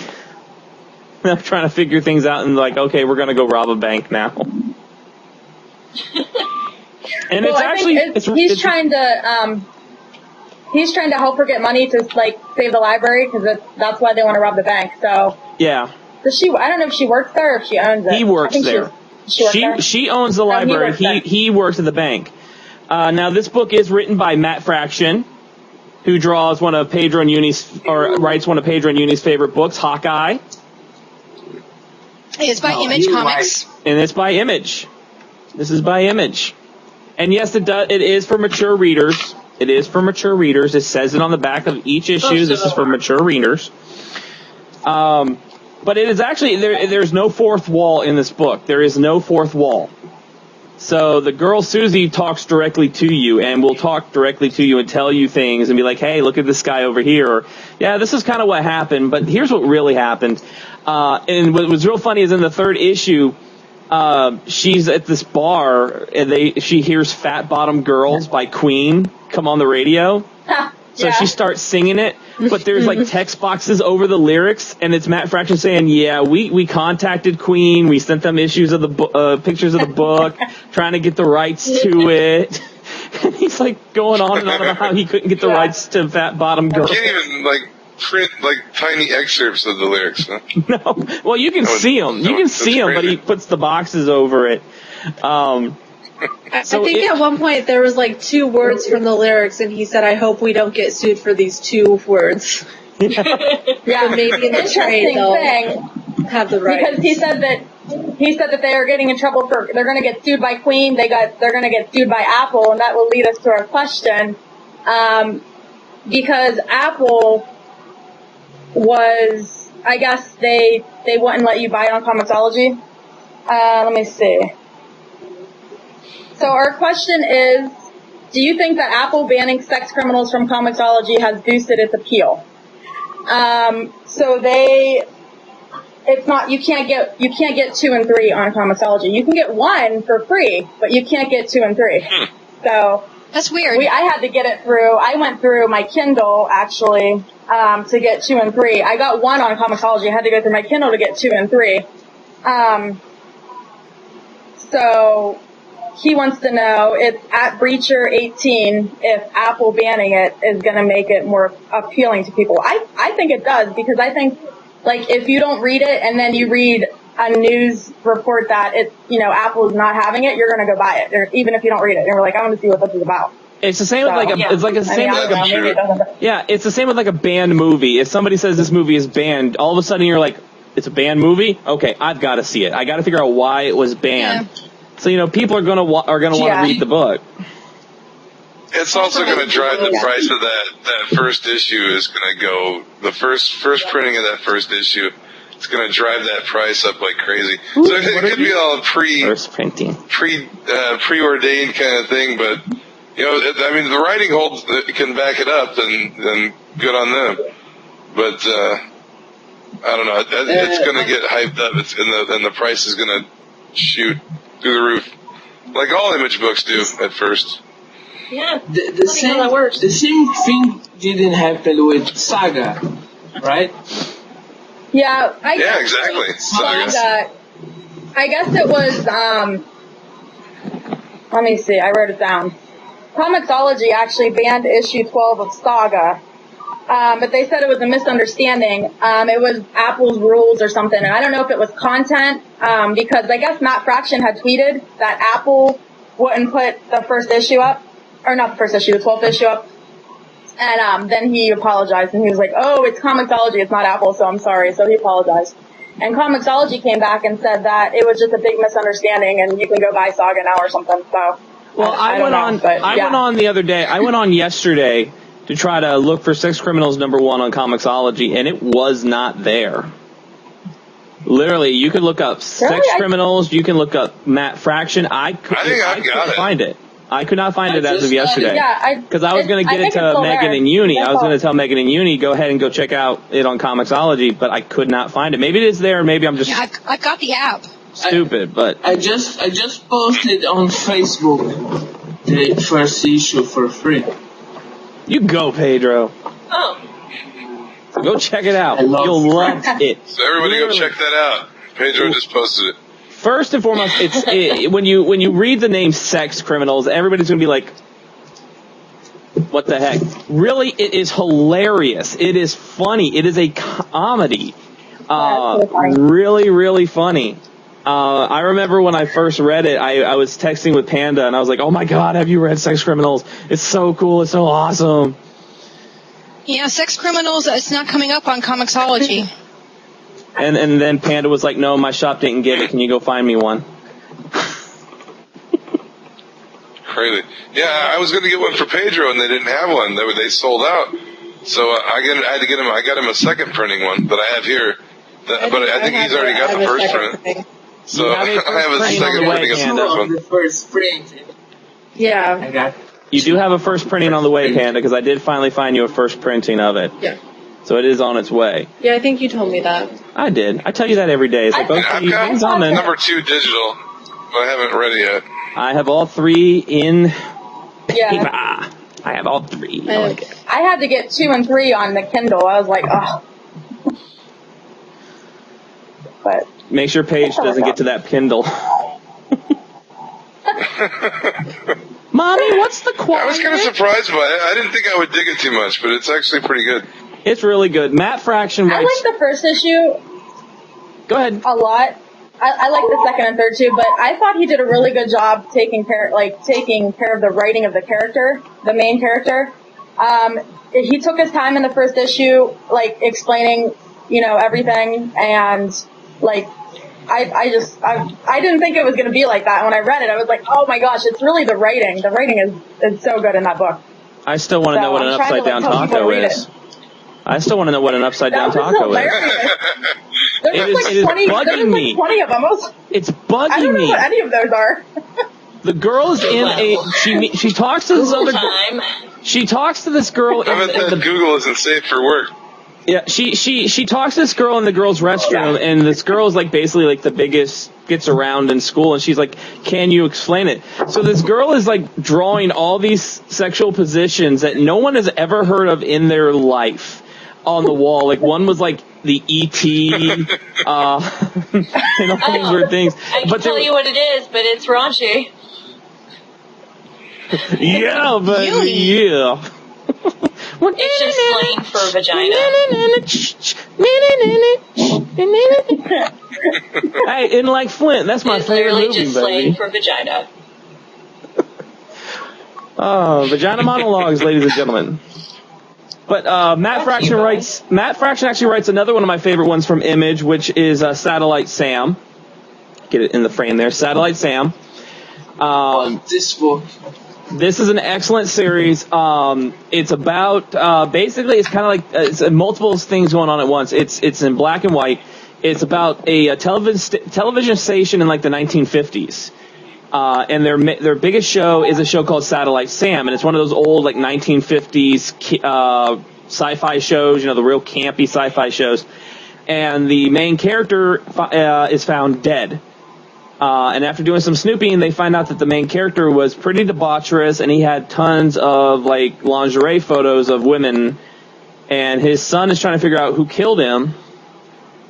trying to figure things out, and okay, we're gonna go rob a bank now. And he's trying to help her get money to save the library because that's why they want to rob the bank. So yeah. Does she? I don't know if she works there or if she owns it. He works there. She owns the library. He works at the bank. Now this book is written by Matt Fraction, who draws one of Pedro and Uni's writes one of Pedro and Uni's favorite books, Hawkeye. It's by Image Comics. And it's by Image. This is by Image. And yes, it is for mature readers. It is for mature readers. It says it on the back of each issue. This is for mature readers. But it is actually, there's no fourth wall in this book. There is no fourth wall. So the girl Susie talks directly to you and will talk directly to you and tell you things and be like, hey, look at this guy over here. Or, yeah, this is kind of what happened, but here's what really happened. And what was real funny is in the third issue, she's at this bar and she hears Fat Bottom Girls by Queen come on the radio. So she starts singing it, but there's like text boxes over the lyrics, and it's Matt Fraction saying, yeah, we contacted Queen, we sent them issues of the pictures of the book, trying to get the rights to it. And he's like going on and on about how he couldn't get the rights to Fat Bottom Girl. You can't even like print like tiny excerpts of the lyrics. Huh? No, well you can see them. You can see them, but he puts the boxes over it. I think at one point there was like 2 words from the lyrics, and he said, "I hope we don't get sued for these 2 words." Yeah, maybe in the trade they'll have the right. Because he said that they are getting in trouble they're going to get sued by Queen. They're going to get sued by Apple, and that will lead us to our question. Because Apple was, I guess they wouldn't let you buy it on Comixology. Let me see. So our question is, do you think that Apple banning sex criminals from Comixology has boosted its appeal? So it's not, you can't get 2 and 3 on Comixology. You can get 1 for free, but you can't get 2 and 3. So that's weird. I had to get it through. I went through my Kindle actually to get 2 and 3. I got 1 on Comixology. I had to go through my Kindle to get 2 and 3. So he wants to know, it's at Breacher18, if Apple banning it is going to make it more appealing to people. I think it does, because I think, like, if you don't read it and then you read a news report that Apple is not having it, you're going to go buy it, or even if you don't read it. And you're like, I want to see what this is about. It's the same with it's the same with like a banned movie. If somebody says this movie is banned, all of a sudden you're like, it's a banned movie? Okay, I've got to see it. I got to figure out why it was banned. Yeah. So, people are going to want to read the book. It's also going to drive the price of that first issue is going to go, the first printing of that first issue, it's going to drive that price up like crazy. So it could be all first printing. Preordained kind of thing, but, the writing holds, can back it up, then good on them. But, I don't know, it's going to get hyped up, and the price is going to shoot through the roof, like all image books do at first. Yeah, the same thing didn't happen with Saga, right? Yeah, exactly. Saga. I guess it was. Let me see. I wrote it down. Comixology actually banned issue 12 of Saga. But they said it was a misunderstanding. It was Apple's rules or something, and I don't know if it was content, because I guess Matt Fraction had tweeted that Apple wouldn't put the first issue up, or not the first issue, the 12th issue up, and then he apologized, and he was like, oh, it's Comixology, it's not Apple, so I'm sorry, so he apologized. And Comixology came back and said that it was just a big misunderstanding, and you can go buy Saga now or something, so. Well, I went on the other day, I went on yesterday to try to look for Sex Criminals #1 on Comixology, and it was not there. Literally, you could look up Sex Criminals, you can look up Matt Fraction. I couldn't find it. I could not find it as of yesterday. Because I was going to get it to Megan and Uni. I was going to tell Megan and Uni, go ahead and go check out it on Comixology, but I could not find it. Maybe it is there, maybe I'm just I've got the app. Stupid, but I just posted on Facebook the first issue for free. You go, Pedro. Oh. Go check it out. You'll love it. So everybody go check that out. Pedro just posted it. First and foremost, when you read the name Sex Criminals, everybody's going to be like, what the heck? Really, it is hilarious. It is funny. It is a comedy. Really, really funny. I remember when I first read it, I was texting with Panda, and I was like, oh my God, have you read Sex Criminals? It's so cool. It's so awesome. Yeah, Sex Criminals, it's not coming up on Comixology. And then Panda was like, no, my shop didn't get it. Can you go find me one? Crazy. Yeah, I was going to get one for Pedro, and they didn't have one. They sold out. So I had to get him. I got him a second printing one that I have here. But I think he's already got the first print. So You have a first I have a printing on second the way, printing of the Panda. first one. The first print. I Yeah. got. You do have a first printing on the way, Panda, because I did finally find you a first printing of it. Yeah. So it is on its way. Yeah, I think you told me that. I did. I tell you that every day. It's like, I've okay, got things on there. number 2 digital, but I haven't read it yet. I have all 3 in Yeah. paper. I have all 3. I like it. I had to get 2 and 3 on the Kindle. I was like, oh. But Make sure Paige doesn't get to that Kindle. Mommy, what's the quality? I was kind of surprised by it. I didn't think I would dig it too much, but it's actually pretty good. It's really good. Matt Fraction I writes. like the first issue Go ahead. a lot. I like the second and third too, but I thought he did a really good job taking care of the writing of the character, the main character. He took his time in the first issue, like explaining, everything, and like I didn't think it was going to be like that. When I read it, I was like, oh my gosh, it's really the writing. The writing is so good in that book. I still want to know what an I'm trying to, upside down tell people to taco read is. it. I still want to know what an upside down That was taco is. hilarious. It is bugging me. 20 of them. It's I bugging don't know me. what any of those are. The girl is in a. She talks to this other. Time. She talks to this girl I bet that Google isn't safe for work. Yeah, she talks to this girl in the girls' restroom, and this girl is like basically like the biggest gets around in school, and she's like, "Can you explain it?" So this girl is like drawing all these sexual positions that no one has ever heard of in their life on the wall. Like one was like the E.T. and all these weird things. I can tell you what it is, but it's raunchy. Yeah, but yeah. It's just slang for vagina. Hey, in like Flint, that's my It's favorite literally movie, just slang baby. for vagina. Oh, vagina monologues, ladies and gentlemen. But Matt Fraction actually writes another one of my favorite ones from Image, which is Satellite Sam. Get it in the frame there, Satellite Sam. This book. This is an excellent series. It's about basically it's kind of like it's multiple things going on at once. It's in black and white. It's about a television station in like the 1950s. And their biggest show is a show called Satellite Sam, and it's one of those old like 1950s sci-fi shows, the real campy sci-fi shows. And the main character is found dead. And after doing some snooping, they find out that the main character was pretty debaucherous, and he had tons of like lingerie photos of women. And his son is trying to figure out who killed him.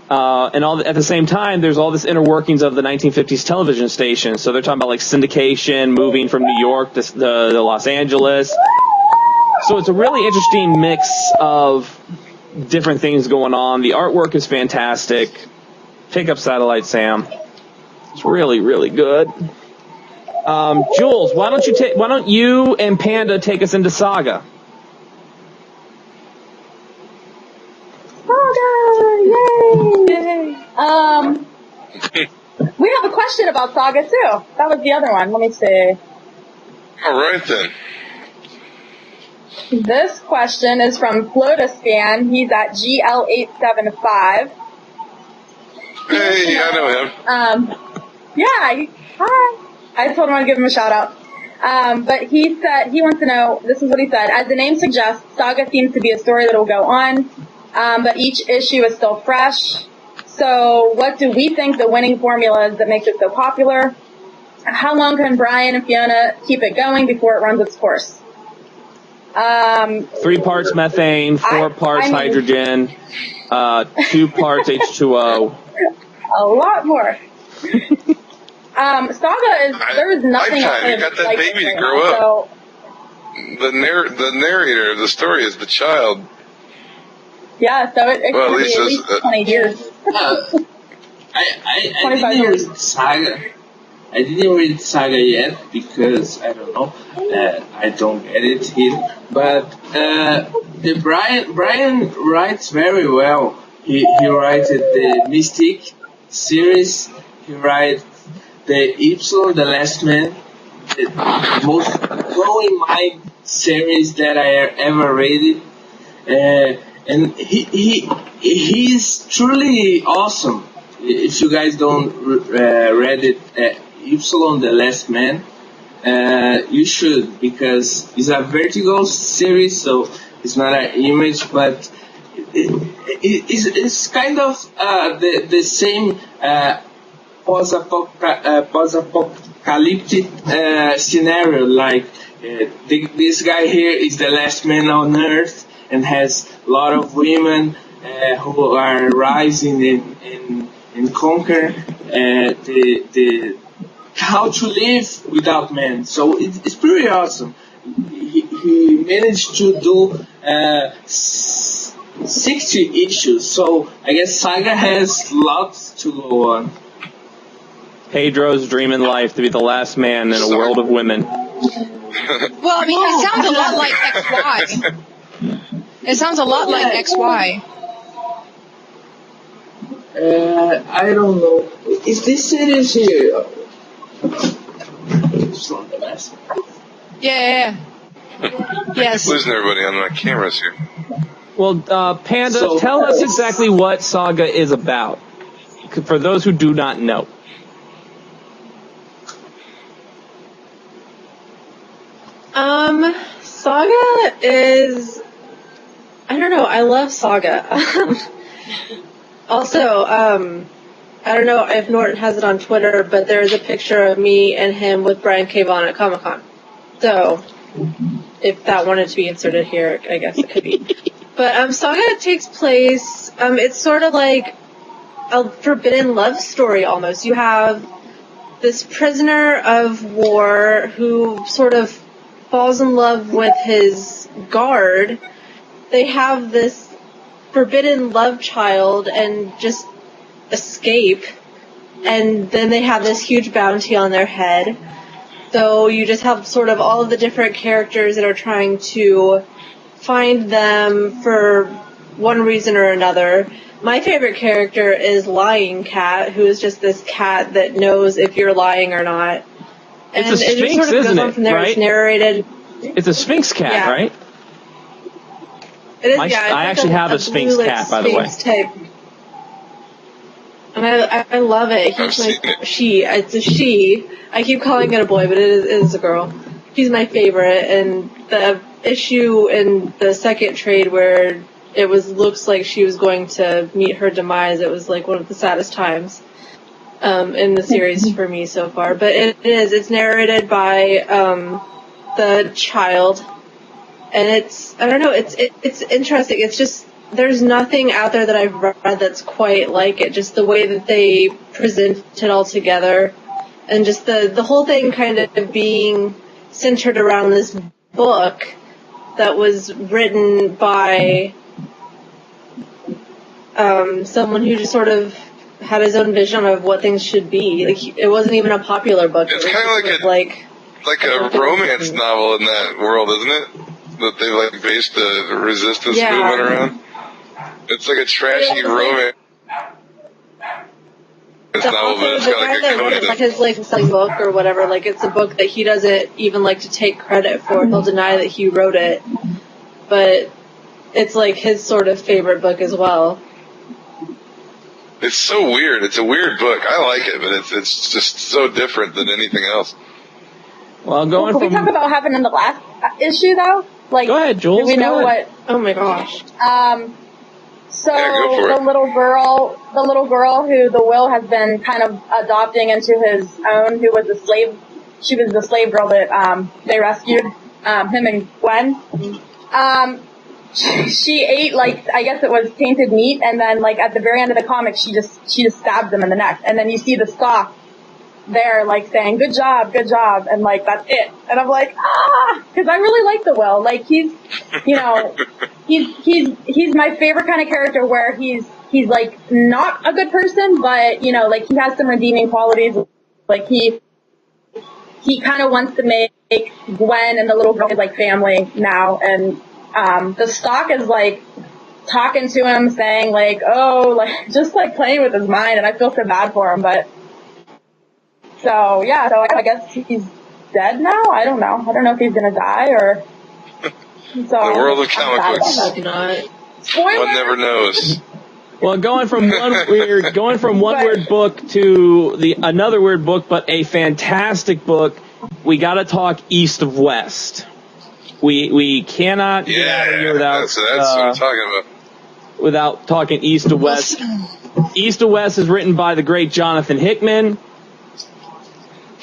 And at the same time, there's all this inner workings of the 1950s television station. So they're talking about like syndication, moving from New York to the Los Angeles. So it's a really interesting mix of different things going on. The artwork is fantastic. Pick up Satellite Sam. It's really, really good. Jules, why don't you and Panda take us into Saga? Saga! Yay! We have a question about Saga too. That was the other one. Let me see. All right then. This question is from Flotascan. He's at GL875. Hey, I know him. Hi. I told him I'd give him a shout out. But he said he wants to know, this is what he said, as the name suggests, Saga seems to be a story that will go on, but each issue is still fresh. So what do we think the winning formula is that makes it so popular? How long can Brian and Fiona keep it going before it runs its course? 3 parts methane, 4 parts hydrogen, 2 parts H2O. A lot more. Saga there was nothing else Lifetime, you got that baby to grow up. So, The narrator of the story is the child. yeah, so it Well, could at be least at least 20 years. I 25 didn't years. read Saga. I didn't read Saga yet because I don't know. I don't get it here. But the Brian writes very well. He writes the Mystic series. He writes the Y, the Last Man, the most blowing mind series that I ever read. And he's truly awesome. if you guys don't read it, Ypsilon the Last Man, you should, because it's a Vertigo series, so it's not an Image, but it's kind of the same post-apocalyptic scenario. Like this guy here is the last man on Earth and has a lot of women who are rising and conquer the how to live without men. So it's pretty awesome. He managed to do 60 issues, so I guess Saga has lots to go on. Pedro's dream in life to be the last man in a world of women. Well, I mean, it sounds a lot like XY. It sounds a lot like XY. I don't know. Is this series here? It's not the last one. Yeah. Yes. Losing everybody on my cameras here. Well, Panda, tell us exactly what Saga is about, for those who do not know. Saga is, I don't know, I love Saga. Also, I don't know if Norton has it on Twitter, but there's a picture of me and him with Brian K. Vaughan at Comic-Con. So, if that wanted to be inserted here, I guess it could be. But Saga takes place, it's sort of like a forbidden love story almost. You have this prisoner of war who sort of falls in love with his guard. They have this forbidden love child and just escape. And then they have this huge bounty on their head. So you just have sort of all of the different characters that are trying to find them for one reason or another. My favorite character is Lying Cat, who is just this cat that knows if you're lying or not. It's a Sphinx, sort of isn't goes on from there. right? It's narrated. It's a Sphinx cat, Yeah. right? It is, I it's like actually have a Sphinx blue, like, cat, by the way. Sphinx type. And I love it. He's it's a she. I keep calling it a boy, but it is a girl. He's my favorite, and the issue in the second trade where it looks like she was going to meet her demise, it was like one of the saddest times in the series for me so far. But it's narrated by the child, and it's interesting. It's just, there's nothing out there that I've read that's quite like it. Just the way that they present it all together, and just the whole thing kind of being centered around this book that was written by someone who just sort of had his own vision of what things should be. Like, it wasn't even a popular book. It's kind of like a romance novel in that world, isn't it? That they like based the resistance movement around. It's like a trashy romance novel, but it's got like a coded. Like his book or whatever. Like, it's a book that he doesn't even like to take credit for. He'll deny that he wrote it, but it's like his sort of favorite book as well. It's so weird. It's a weird book. I like it, but it's just so different than anything else. Well, Can we talk about what happened in the last issue, though? Like, go ahead, Jules. Do we know what? Oh my gosh. So the little girl who the Will has been kind of adopting into his own, who was a slave. She was the slave girl that they rescued. Him and Gwen. She ate, like, I guess it was tainted meat, and then, like, at the very end of the comic, she just stabbed him in the neck, and then you see the Stalk there, like, saying, good job, and, like, that's it. And I'm like, because I really like the Will. Like, he's, you know, he's my favorite kind of character where he's, like, not a good person, but, you know, like, he has some redeeming qualities. Like, he kind of wants to make Gwen and the little girl his, like, family now, and the Stalk is, like, talking to him, saying, like, oh, like, just, like, playing with his mind, and I feel so bad for him, but, so, yeah, so I guess he's dead now? I don't know. I don't know if he's gonna die, or, so. The world of comic books. Not. Spoiler! One never knows. Well, going from one weird book to another weird book, but a fantastic book. We got to talk East of West. We cannot get out of here without that's what I'm talking about. Without talking East of West. East of West is written by the great Jonathan Hickman,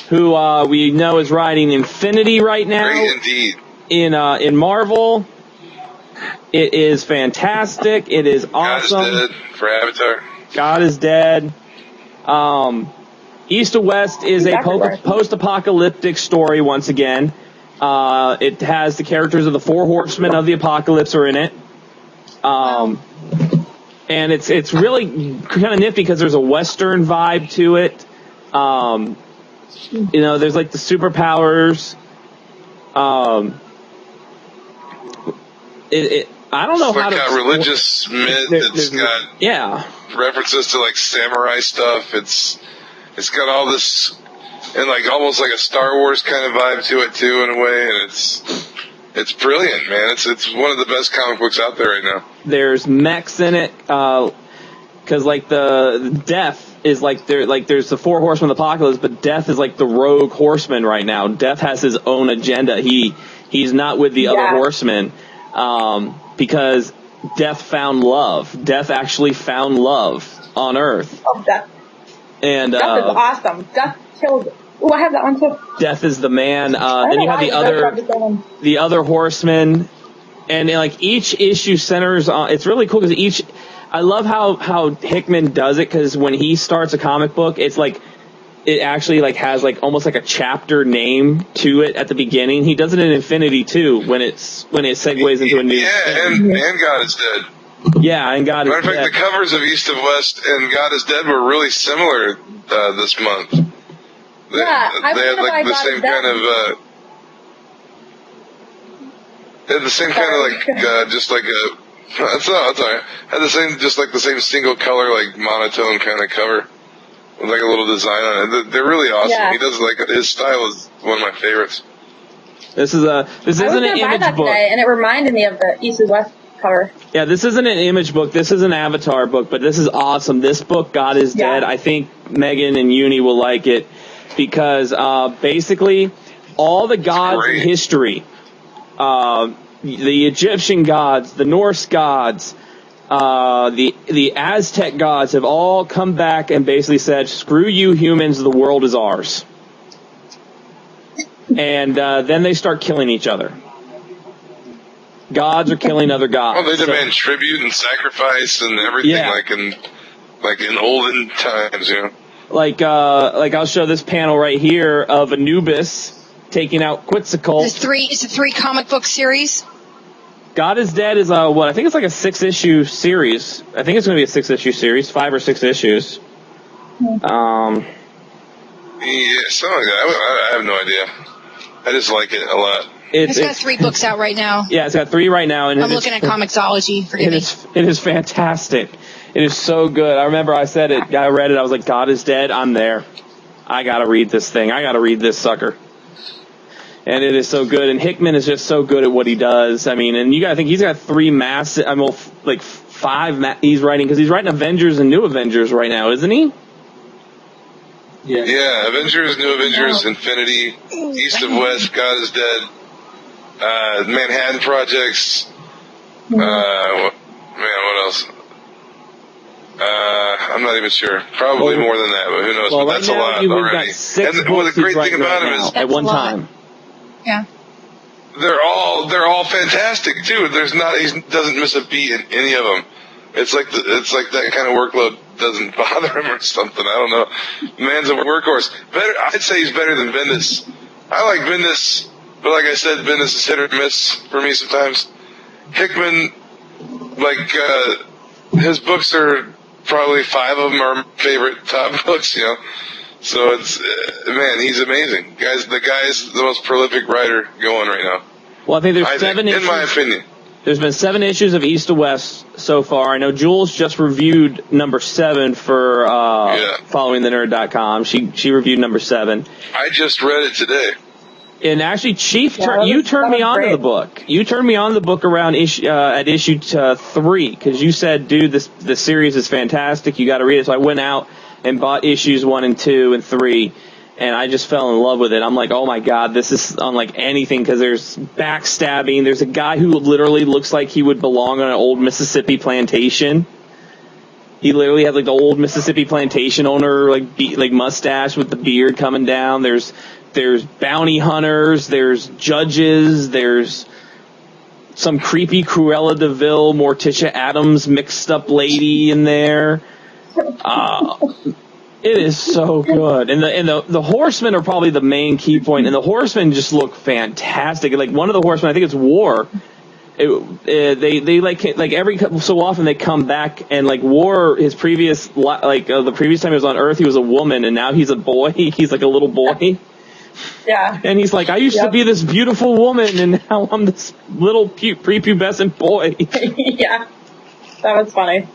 who we know is writing Infinity right now. Great indeed. In Marvel. It is fantastic. It is awesome. God is dead for Avatar. God is dead. East of West is a post-apocalyptic story once again. It has the characters of the four horsemen of the apocalypse are in it. And it's really kind of nifty because there's a Western vibe to it. There's like the superpowers. I don't know it's how to. It's got religious myth. It's got references to like samurai stuff. It's got all this and like almost like a Star Wars kind of vibe to it too in a way, and it's brilliant, man. It's one of the best comic books out there right now. There's mechs in it, because like the Death is like there's the four horsemen of the apocalypse, but Death is like the rogue horseman right now. Death has his own agenda. He's not with the other horsemen. Because Death found love. Death actually found love on Earth. Oh, Death. And Death is awesome. Death killed. Oh, I have that one too. Death is the man. Then you have the other horsemen, and like each issue centers on. It's really cool because I love how Hickman does it because when he starts a comic book, it's like. It actually like has like almost like a chapter name to it at the beginning. He does it in Infinity too when it segues into a new. Yeah, and God is Dead. Yeah, and God is Dead. Matter of fact, the covers of East of West and God is Dead were really similar this month. They had like the same kind of. They had the same kind of like just like a. That's all right. Had the same single color like monotone kind of cover. With like a little design on it. They're really awesome. Yeah. He does his style is one of my favorites. This isn't an image book. Today, and it reminded me of the East and West cover. Yeah, this isn't an image book. This is an Avatar book, but this is awesome. This book, God is Dead. I think Megan and Uni will like it because basically all the gods in history, the Egyptian gods, the Norse gods, the Aztec gods have all come back and basically said, screw you humans, the world is ours. And then they start killing each other. Gods are killing other gods. Well, they demand tribute and sacrifice and everything like in olden times, you know. Like I'll show this panel right here of Anubis taking out Quetzalcoatl. It's a 3 comic book series. God is Dead is I think it's like a 6-issue series. I think it's going to be a 6-issue series, 5 or 6 issues. Yeah, something like that. I have no idea. I just like it a lot. It's got 3 books out right now. Yeah, it's got 3 right now, and I'm looking at Comixology. Forgive me. It is fantastic. It is so good. I remember I said it. I read it. I was like, God is Dead. I'm there. I gotta read this thing. I gotta read this sucker. And it is so good, and Hickman is just so good at what he does. I mean, and you gotta think he's got 3 massive, like 5. He's writing because he's writing Avengers and New Avengers right now, isn't he? Yeah, Avengers, New Avengers, Infinity, East of West, God is Dead, Manhattan Projects. What else? I'm not even sure. Probably more than that, but who knows? But that's a lot already. And the great thing about him is at one time. Yeah. They're all fantastic too. He doesn't miss a beat in any of them. It's like that kind of workload doesn't bother him or something. I don't know. Man's a workhorse. I'd say he's better than Bendis. I like Bendis, but like I said, Bendis is hit or miss for me sometimes. Hickman, his books are probably 5 of them are my favorite top books, you know. So it's, man, he's amazing. The guy's the most prolific writer going right now. Well, I think there's 7 issues. In my opinion. There's been 7 issues of East to West so far. I know Jules just reviewed number 7 for followingthenerd.com. She reviewed number 7. I just read it today. And actually, Chief, Yeah, you turned me that was on to the book. You turned me on to the book around at issue 3 because you said, "Dude, the series is fantastic. You got to read it." So I went out and bought issues 1 and 2 and 3, and I just fell in love with it. I'm like, "Oh my God, this is unlike anything," because there's backstabbing. There's a guy who literally looks like he would belong on an old Mississippi plantation. He literally had like the old Mississippi plantation owner like mustache with the beard coming down. There's bounty hunters, there's judges, there's some creepy Cruella de Vil, Morticia Adams mixed up lady in there. It is so good. And the horsemen are probably the main key point, and the horsemen just look fantastic. Like one of the horsemen, I think it's War. They like every so often they come back, and like War, his previous the previous time he was on Earth, he was a woman, and now he's a boy. He's like a little boy. Yeah. And he's like, I used to be this beautiful woman, and now I'm this little prepubescent boy. Yeah. That was funny.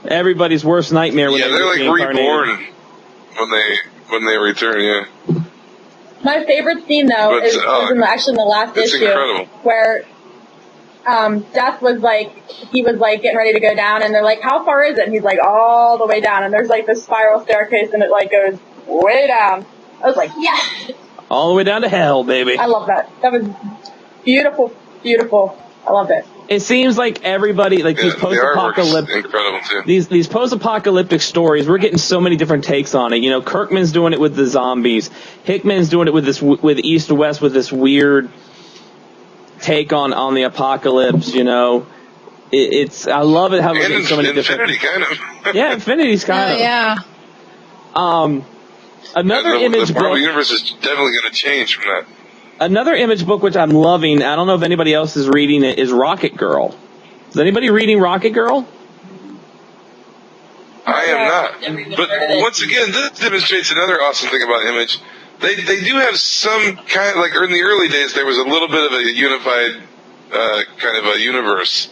Everybody's worst nightmare when they're like reborn when they return. Yeah. My favorite scene though is actually in the last issue incredible. where Death was like, he was like getting ready to go down, and they're like, how far is it? And he's like, all the way down, and there's like this spiral staircase, and it like goes way down. I was like, yeah. All the way down to hell, baby. I love that. That was beautiful, beautiful. I loved it. It seems like everybody, like these post-apocalyptic, incredible too. These post-apocalyptic stories, we're getting so many different takes on it. You know, Kirkman's doing it with the zombies. Hickman's doing it with East to West with this weird take on the apocalypse. You know, I love it how we're getting so many different. Infinity kind of. Yeah, Infinity's kind of. Yeah. Another image the book. Marvel universe is definitely going to change from that. Another image book which I'm loving, I don't know if anybody else is reading it, is Rocket Girl. Is anybody reading Rocket Girl? I am not. But once again, this demonstrates another awesome thing about Image. They do have some kind of, like in the early days, there was a little bit of a unified kind of a universe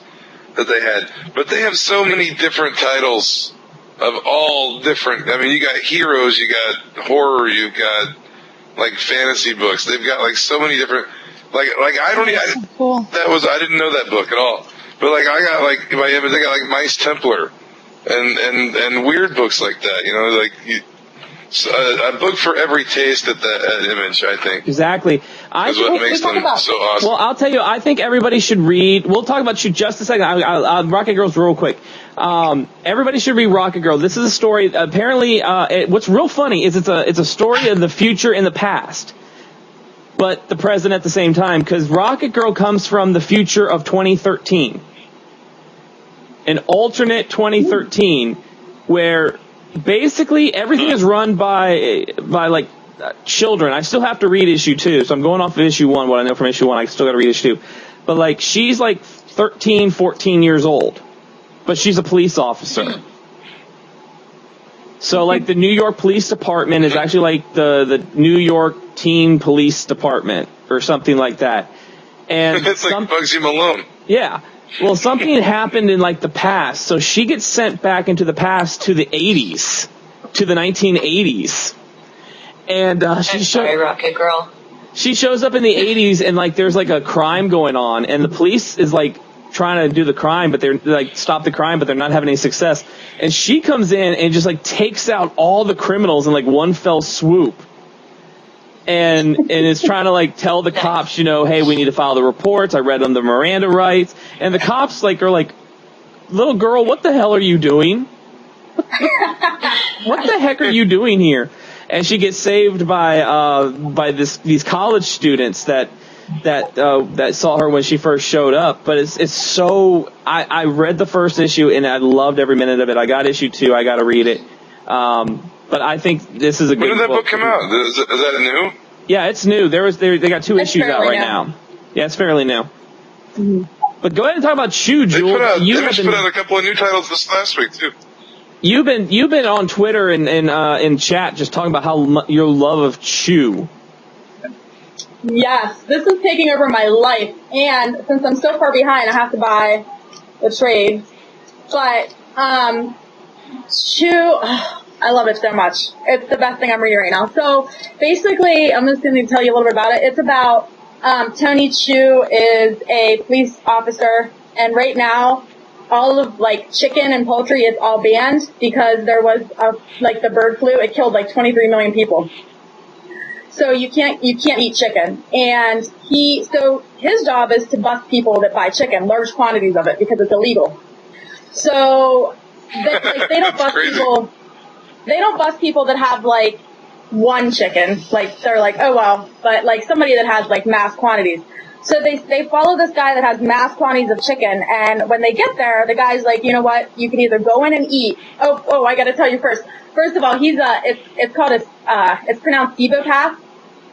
that they had. But they have so many different titles of all different, I mean, you got heroes, you got horror, you got like fantasy books. They've got like so many different, like I don't even, Cool. I didn't know that book at all. But like I got like by Image, I got like Mice Templar and weird books like that. You know, like a book for every taste at Image, I think. Exactly. That's what makes them so awesome. Well, I'll tell you, I think everybody should read. We'll talk about you just a second. Rocket Girl's real quick. Everybody should read Rocket Girl. This is a story. Apparently, what's real funny is it's a story of the future and the past, but the present at the same time. Because Rocket Girl comes from the future of 2013, an alternate 2013, where basically everything is run by like children. I still have to read issue 2, so I'm going off of issue 1. What I know from issue 1, I still got to read issue 2. But like she's like 13, 14 years old, but she's a police officer. So like the New York Police Department is actually like the New York Teen Police Department or something like that. And it's like Bugsy Malone. Yeah. Well, something happened in like the past, so she gets sent back into the past to the 80s, to the 1980s. And Rocket Girl. She shows up in the 80s, and like there's like a crime going on, and the police is like trying to do the crime, but they're like stop the crime, but they're not having any success. And she comes in and just like takes out all the criminals in like one fell swoop. And is trying to like tell the cops, you know, hey, we need to file the reports. I read them the Miranda rights, and the cops like are like, little girl, what the hell are you doing? What the heck are you doing here? And she gets saved by these college students that saw her when she first showed up. But it's so I read the first issue and I loved every minute of it. I got issue 2. I got to read it. But I think this is a good. When did that book come out? Is that new? Yeah, it's new. They got 2 issues out right now. Yeah, it's fairly new. Mm-hmm. But go ahead and talk about Chew, Jewel. Image put out a couple of new titles this last week too. You've been on Twitter and in chat just talking about how your love of Chew. Yes, this is taking over my life, and since I'm so far behind, I have to buy the trade. But Chew, I love it so much. It's the best thing I'm reading right now. So basically, I'm just going to tell you a little bit about it. It's about Tony Chu is a police officer, and right now, all of like chicken and poultry is all banned because there was like the bird flu. It killed like 23 million people. So you can't eat chicken. And his job is to bust people that buy chicken, large quantities of it, because it's illegal. So they don't bust people. They don't bust people that have like one chicken. Like they're like, oh well, but like somebody that has like mass quantities. So they follow this guy that has mass quantities of chicken, and when they get there, the guy's like, you know what? You can either go in and eat. Oh, I got to tell you first. First of all, it's pronounced Debopath.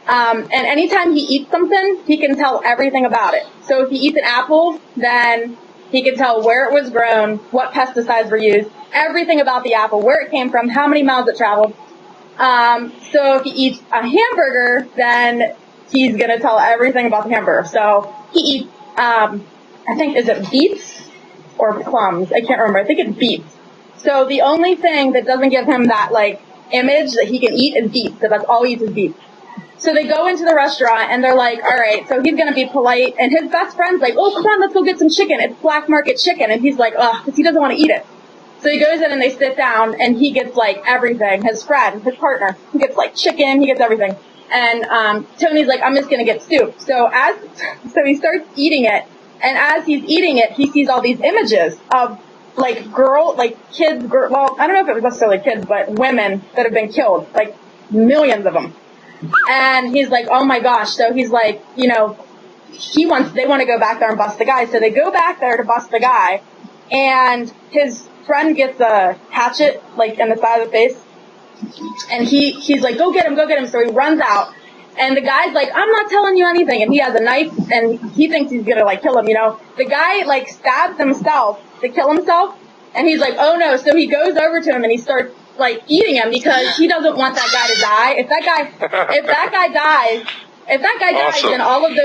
And anytime he eats something, he can tell everything about it. So if he eats an apple, then he can tell where it was grown, what pesticides were used, everything about the apple, where it came from, how many miles it traveled. So if he eats a hamburger, then he's gonna tell everything about the hamburger. So he eats, I think, is it beets or plums? I can't remember. I think it's beets. So the only thing that doesn't give him that like image that he can eat is beets. So that's all he eats is beets. So they go into the restaurant and they're like, all right, so he's going to be polite. And his best friend's like, oh, come on, let's go get some chicken. It's black market chicken. And he's like, ugh, because he doesn't want to eat it. So he goes in and they sit down and he gets like everything. His friend, his partner, he gets like chicken, he gets everything. And Tony's like, I'm just going to get soup. So he starts eating it. And as he's eating it, he sees all these images of like kids, well, I don't know if it was necessarily kids, but women that have been killed, like millions of them. And he's like, oh my gosh. So he's like, you know, they want to go back there and bust the guy. So they go back there to bust the guy. And his friend gets a hatchet, like in the side of the face. And he's like, go get him. So he runs out. And the guy's like, I'm not telling you anything. And he has a knife and he thinks he's going to like kill him, you know. The guy like stabs himself to kill himself. And he's like, oh no. So he goes over to him and he starts like eating him because he doesn't want that guy to die. If that guy dies, Awesome. then all of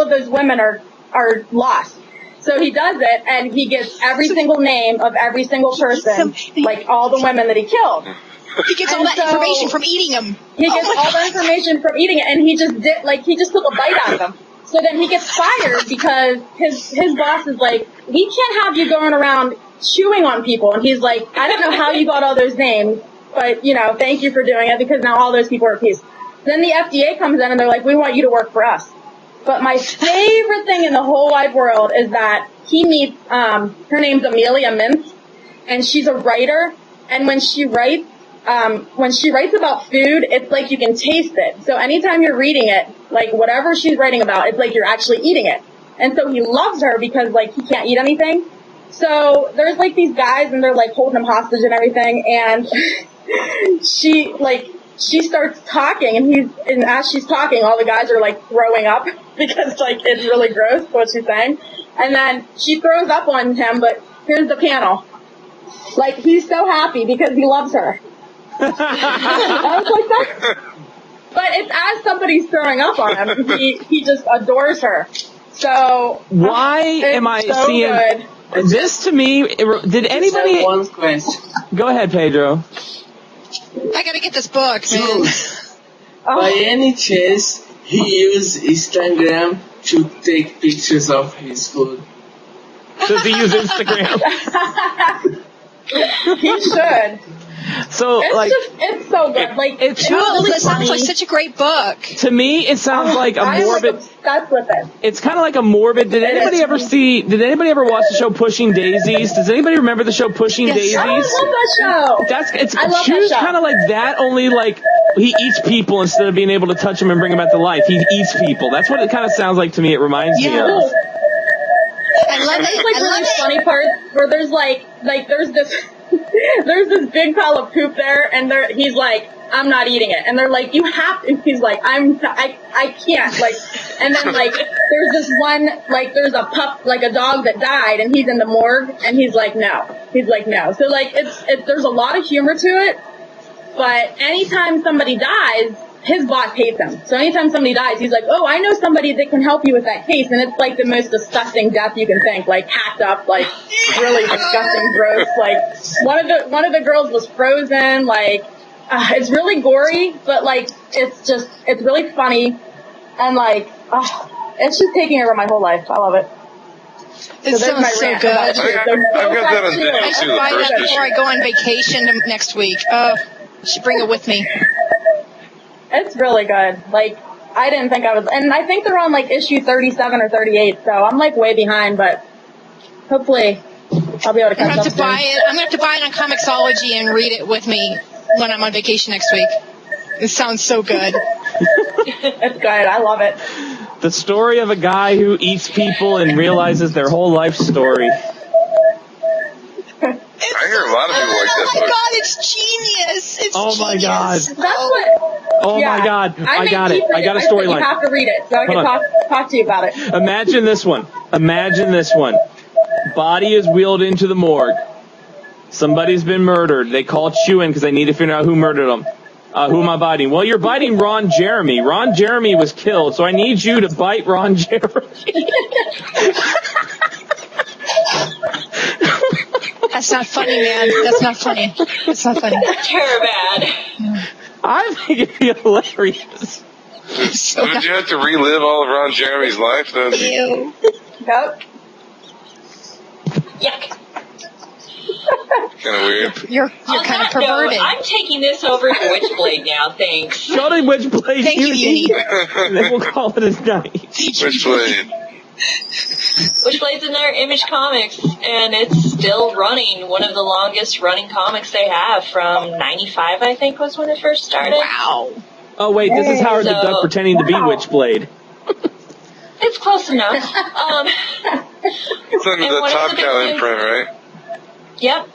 those women are lost. So he does it and he gets every single name of every single person, like all the women that he killed. He gets all that information from eating them. He gets all the information from eating it, and he just took a bite out of them. So then he gets fired because his boss is like, we can't have you going around chewing on people. And he's like, I don't know how you got all those names, but, you know, thank you for doing it because now all those people are at peace. Then the FDA comes in and they're like, we want you to work for us. But my favorite thing in the whole wide world is that he meets, her name's Amelia Mintz, and she's a writer. And when she writes about food, it's like you can taste it. So anytime you're reading it, like whatever she's writing about, it's like you're actually eating it. And so he loves her because like he can't eat anything. So there's like these guys and they're like holding him hostage and everything. And she starts talking and as she's talking, all the guys are like throwing up because like it's really gross what she's saying. And then she throws up on him, but here's the panel. Like he's so happy because he loves her. I was like that. But it's as somebody's throwing up on him, he just adores her. So why am I so seeing good. this? To me, did anybody? One question. Go ahead, Pedro. I gotta get this book, man. By any chance, he used Instagram to take pictures of his food? Does he use Instagram? He should. So it's so good. Like it's That sounds like such a great book. to me, it sounds like a morbid. Obsessed with it. It's kind of like a morbid. Did anybody ever watch the show Pushing Daisies? Does anybody remember the show Pushing Daisies? I love that show. She was kind of like that, only like he eats people instead of being able to touch them and bring them back to life. He eats people. That's what it kind of sounds like to me. It reminds me of. I love There's it. like I really love it. funny parts where there's like there's this big pile of poop there, and he's like, I'm not eating it, and they're like, you have to. He's like, I can't, like, and then like there's this one, like there's a pup, like a dog that died, and he's in the morgue, and he's like no. So like it's there's a lot of humor to it, but anytime somebody dies, his boss hates him. So anytime somebody dies, he's like, oh, I know somebody that can help you with that case. And it's like the most disgusting death you can think, like hacked up, like really disgusting, gross. Like one of the girls was frozen. Like it's really gory, but like it's really funny, and like it's just taking over my whole life. I love it. It sounds so good. I've got that on video I should too. The buy first that before I issue. go on vacation next week. Should bring it with me. It's really good. Like, I didn't think I was, and I think they're on like issue 37 or 38, so I'm like way behind, but hopefully I'll be able to catch up soon. I'm gonna have to buy it on Comixology and read it with me when I'm on vacation next week. It sounds so good. It's good. I love it. The story of a guy who eats people and realizes their whole life story. I hear a lot of people like that Oh my book. God, it's genius! It's Oh my genius. God. That's what. Oh yeah. my God. I made got Keith it. read I got a said you storyline. have to read it, so I Hold can talk to you about it. Imagine this one. Imagine this one. Body is wheeled into the morgue. Somebody's been murdered. They call Chew in because they need to figure out who murdered them. Who am I biting? Well, you're biting Ron Jeremy. Ron Jeremy was killed, so I need you to bite Ron Jeremy. That's not funny, man. That's not funny. That's not funny. Terror bad. I think it'd be hilarious. So Would you have to relive all of Ron Jeremy's life? Then? Ew. Yep. Yuck. Kind of weird. You're On kind of that note, perverted. I'm taking this over to Witchblade now, thanks. Show them which blade Thank you, need. Uni. And then we'll call it a night. Witchblade. Witchblade's in their Image Comics, and it's still running. One of the longest running comics they have, from 95, I think, was when it first started. Wow. Oh, wait, this is Howard the So- Duck pretending to be Witchblade. It's close enough. It's under And the one of Top the big Cow things- imprint, right? Yep.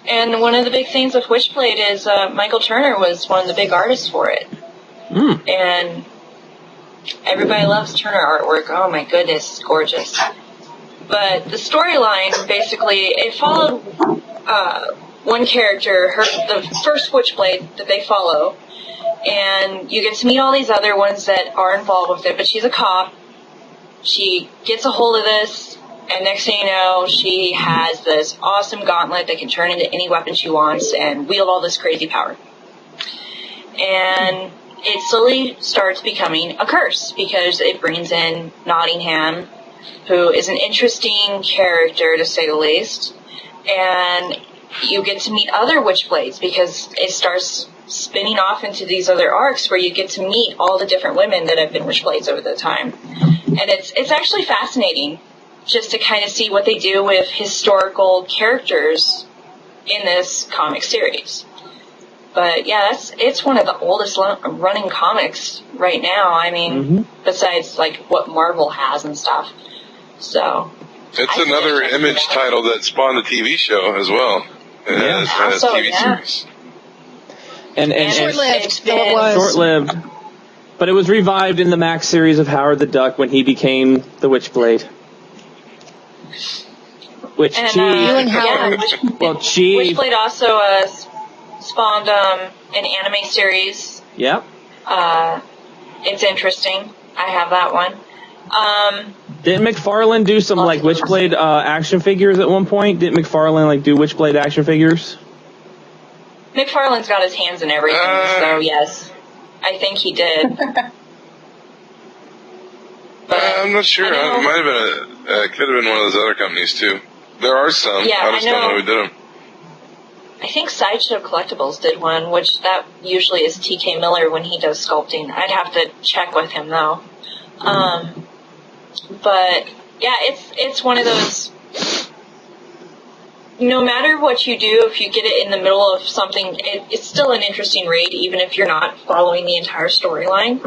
And one of the big things with Witchblade is Michael Turner was one of the big artists for it. Mm. And everybody loves Turner artwork. Oh my goodness, it's gorgeous. But the storyline, basically, it followed one character, the first Witchblade that they follow, and you get to meet all these other ones that are involved with it, but she's a cop. She gets a hold of this, and next thing you know, she has this awesome gauntlet that can turn into any weapon she wants and wield all this crazy power. And it slowly starts becoming a curse because it brings in Nottingham, who is an interesting character to say the least. And you get to meet other Witchblades because it starts spinning off into these other arcs where you get to meet all the different women that have been Witchblades over the time. And it's actually fascinating just to kind of see what they do with historical characters in this comic series. But yeah, it's one of the oldest running comics right now. I mean, besides like what Marvel has and stuff. So It's another Image title that spawned a TV show as well. Yeah. As Also, TV yeah. series. And Short-lived, it's though it been- was. short-lived. But it was revived in the Max series of Howard the Duck when he became the Witchblade. Which And, Chief, You and Howard. well, Chief, Witchblade also spawned an anime series. yep. It's interesting. I have that one. Didn't McFarlane do some like Witchblade action figures at one point? Didn't McFarlane like do Witchblade action figures? McFarlane's got his hands in everything, so yes, I think he did. But I'm not sure. I know- It might have been could have been one of those other companies too. There are some. Yeah, I just I don't know know. who did them. I think Sideshow Collectibles did one, which that usually is TK Miller when he does sculpting. I'd have to check with him though. But yeah, it's one of those. No matter what you do, if you get it in the middle of something, it's still an interesting read, even if you're not following the entire storyline.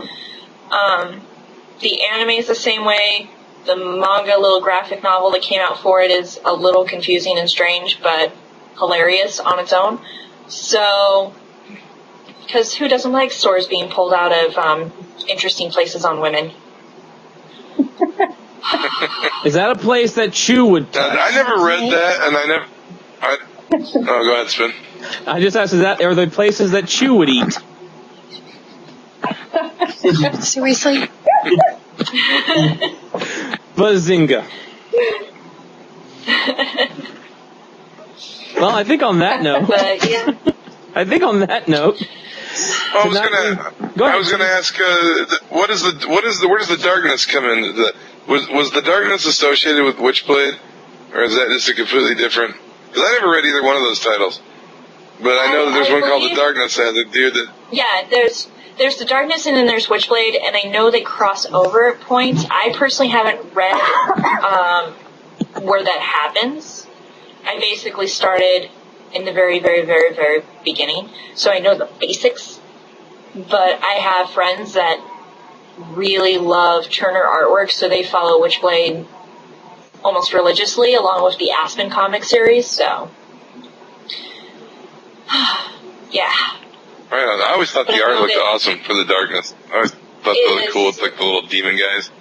The anime is the same way. The manga little graphic novel that came out for it is a little confusing and strange, but hilarious on its own. So, because who doesn't like swords being pulled out of interesting places on women? Is that a place that Chew would touch? I never read that, and oh, go ahead, Spin. I just asked, are there places that Chew would eat? Seriously? Bazinga. Well, I think on that note. But yeah. I think on that note. I was gonna ask, where does the darkness come in? Was the darkness associated with Witchblade, or is that just a completely different? Because I never read either one of those titles, but I know that there's one called the Darkness that had the dude that. Yeah, there's the Darkness and then there's Witchblade, and I know they cross over at points. I personally haven't read where that happens. I basically started in the very, very, very, very beginning, so I know the basics. But I have friends that really love Turner artwork, so they follow Witchblade almost religiously, along with the Aspen comic series, so. Yeah. Right on. I always thought the art looked awesome for the Darkness. I always thought they looked cool. It's like the little demon guys.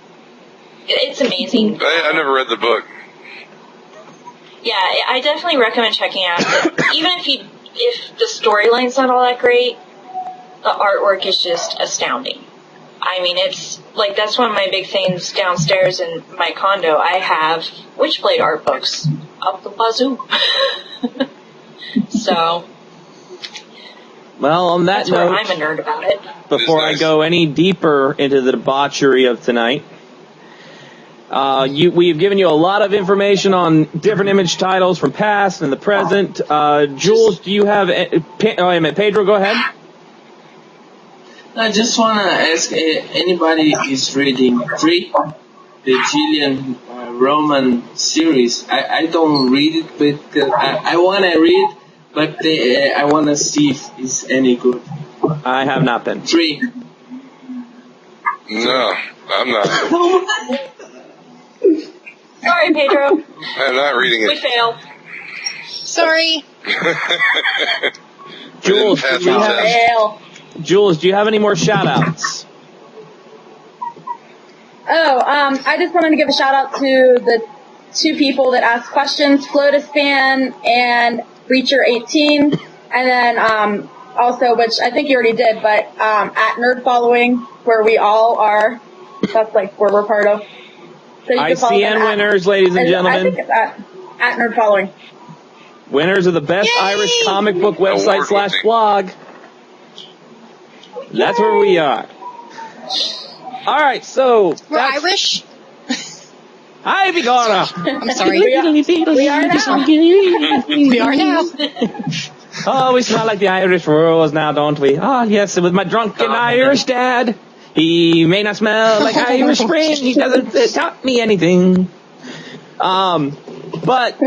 It's amazing. I never read the book. Yeah, I definitely recommend checking out. Even if the storyline's not all that great, the artwork is just astounding. I mean, it's like that's one of my big things downstairs in my condo. I have Witchblade art books up the wazoo. So. Well, on that that's note, where I'm a nerd about it. Before I go any deeper into the debauchery of tonight, we've given you a lot of information on different image titles from past and the present. Jules, do you have? Wait a minute, Pedro, go ahead. I just want to ask anybody is reading Free, the Gillian Roman series. I don't read it, but I want to read, but I want to see if it's any good. I have not been. Free. No, I'm not. Sorry, Pedro. I'm not reading it. We fail. Sorry. Jules, do you have any more shout-outs? I just wanted to give a shout-out to the two people that asked questions, Floatispan and Breacher18, and then also, which I think you already did, but at Nerd Following, where we all are. That's like where we're part of. So ICN winners, ladies and gentlemen. I think it's at Nerd Following. Winners of the best Irish comic book website / blog. That's where we are. All right, so we're Irish. Hi, Vigora. I'm sorry. We are now. We are now. Oh, we smell like the Irish rose now, don't we? Oh, yes, with my drunken Irish dad. He may not smell like Irish Spring. He doesn't taught me anything. But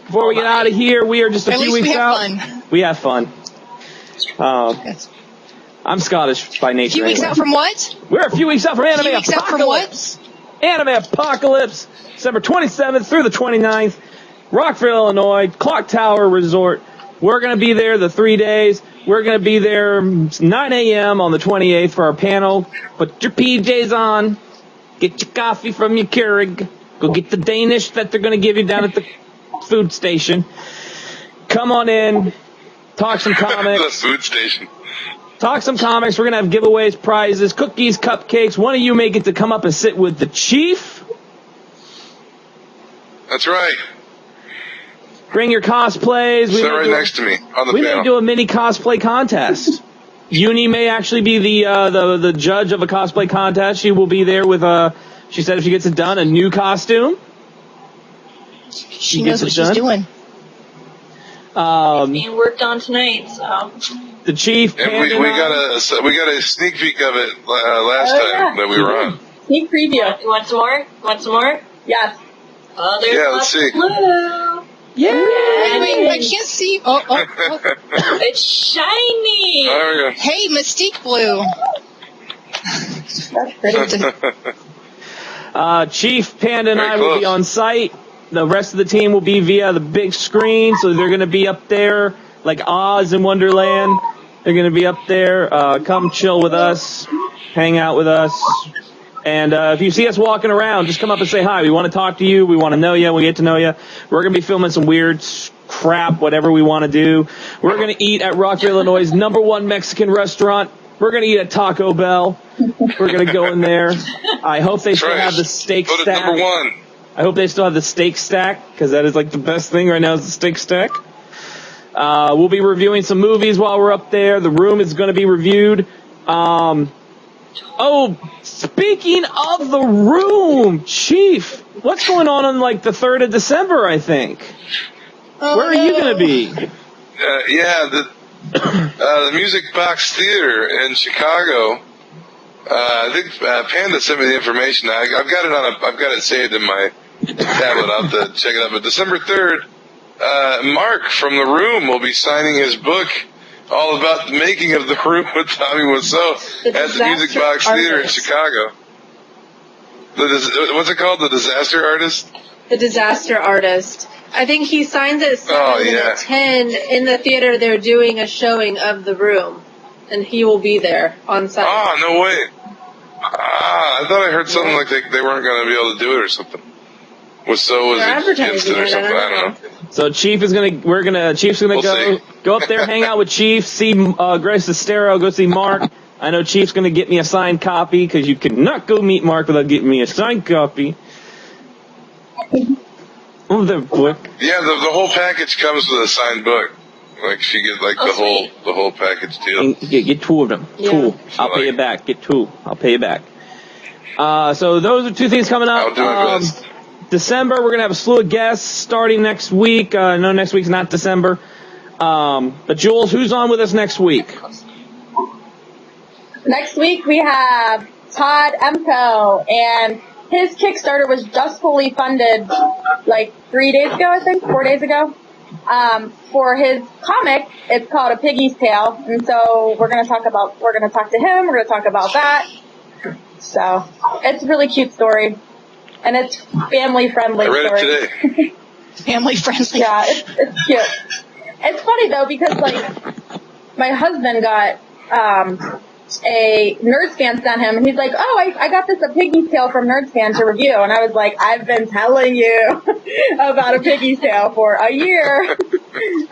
before we get out of here, we are just a few weeks out. We have fun. I'm Scottish by nature. A few weeks out from what? We're a few weeks out from Anime Apocalypse. Out from what? Anime Apocalypse, December 27th through the 29th, Rockville, Illinois, Clock Tower Resort. We're going to be there the 3 days. We're going to be there 9 a.m. on the 28th for our panel. Put your PJs on. Get your coffee from your Keurig. Go get the Danish that they're going to give you down at the food station. Come on in. Talk some comics. The food station. Talk some comics. We're going to have giveaways, prizes, cookies, cupcakes. One of you may get to come up and sit with the chief. That's right. Bring your cosplays. Sit right next to me on the panel. We may do a mini cosplay contest. Uni may actually be the judge of a cosplay contest. She will be there with she said if she gets it done, a new costume. She knows what she's doing. It's being worked on tonight, so. The chief. And we got a sneak peek of it last time that we were on. Sneak preview. You want some more? Yes. Oh, there's let's see. Blue. Yeah. Wait, I can't see. Oh. It's shiny. There we go. Hey, Mystique Blue. That's pretty. Chief Panda and I will be on site. The rest of the team will be via the big screen, so they're going to be up there like Oz in Wonderland. They're going to be up there. Come chill with us, hang out with us. And if you see us walking around, just come up and say hi. We want to talk to you. We want to know you. We get to know you. We're going to be filming some weird crap, whatever we want to do. We're going to eat at Rockville, Illinois' #1 Mexican restaurant, We're going to eat at Taco Bell. We're going to go in there. I hope they still have the steak Voted stack. number 1. I hope they still have the steak stack, because that is like the best thing right now is the steak stack. We'll be reviewing some movies while we're up there. The Room is going to be reviewed. Speaking of The Room, Chief, what's going on like the 3rd of December, I think? Where are you going to be? The Music Box Theater in Chicago. I think Panda sent me the information. I've got it saved in my tablet. I'll have to check it out. But December 3rd, Mark from The Room will be signing his book all about the making of The Room with Tommy Wiseau at the Music Box Theater in Chicago. What's it called? The Disaster Artist? The Disaster Artist. I think he signs at 7 and at 10 in the theater. They're doing a showing of The Room, and he will be there on Sunday. Oh, no way. I thought I heard something like they weren't going to be able to do it or something. Wiseau was against it or something. I don't know. So Chief's gonna go up there, hang out with Chief, see Grace Sestero, go see Mark. I know Chief's gonna get me a signed copy because you cannot go meet Mark without getting me a signed copy. Oh, the book. Yeah, the whole package comes with a signed book. Like if you get like the whole package deal. Get 2 of them. Yeah. 2. I'll pay you back. Get 2. I'll pay you back. So those are 2 things coming up. I'll do my best. December, we're going to have a slew of guests starting next week. No, next week's not December. But Jules, who's on with us next week? Next week we have Todd Emko, and his Kickstarter was just fully funded like 3 days ago, I think, 4 days ago. For his comic, it's called A Piggy's Tale, and so we're going to talk to him, we're going to talk about that. So, it's a really cute story. And it's family-friendly. I read it today. Family-friendly. Yeah, it's cute. It's funny, though, because, like, my husband got a Nerdspan sent him, and he's like, oh, I got this A Piggy's Tale from Nerdspan to review. And I was like, I've been telling you about A Piggy's Tale for a year.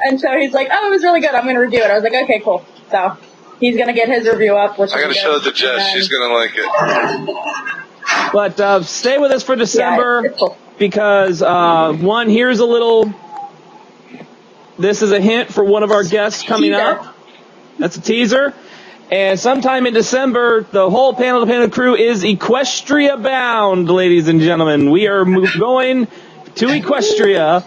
And so he's like, oh, it was really good. I'm going to review it. I was like, okay, cool. So he's going to get his review up. Which I got to show it to Jess. She's going to like it. But stay with us for December it's cool. because, here's a little... This is a hint for one of our guests coming up. That's a teaser. And sometime in December, the whole panel, the panel crew is Equestria bound, ladies and gentlemen. We are going to Equestria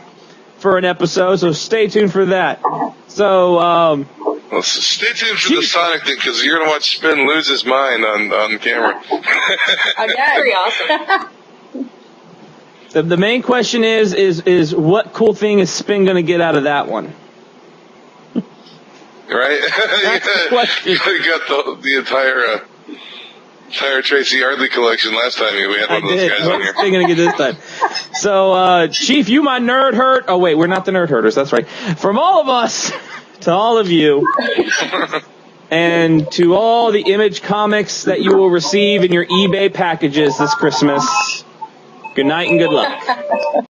for an episode, so stay tuned for that. So, well, stay tuned for the Sonic thing, because you're going to watch Spin lose his mind on camera. Very awesome. The main question is what cool thing is Spin going to get out of that one? Right? That's the question. You got the entire Tracy Yardley collection last time we had one of those guys on here. What's Spin going to get this time? So, Chief, you my nerd hurt. Oh, wait, we're not the nerd herders. That's right. From all of us to all of you, and to all the Image comics that you will receive in your eBay packages this Christmas, good night and good luck.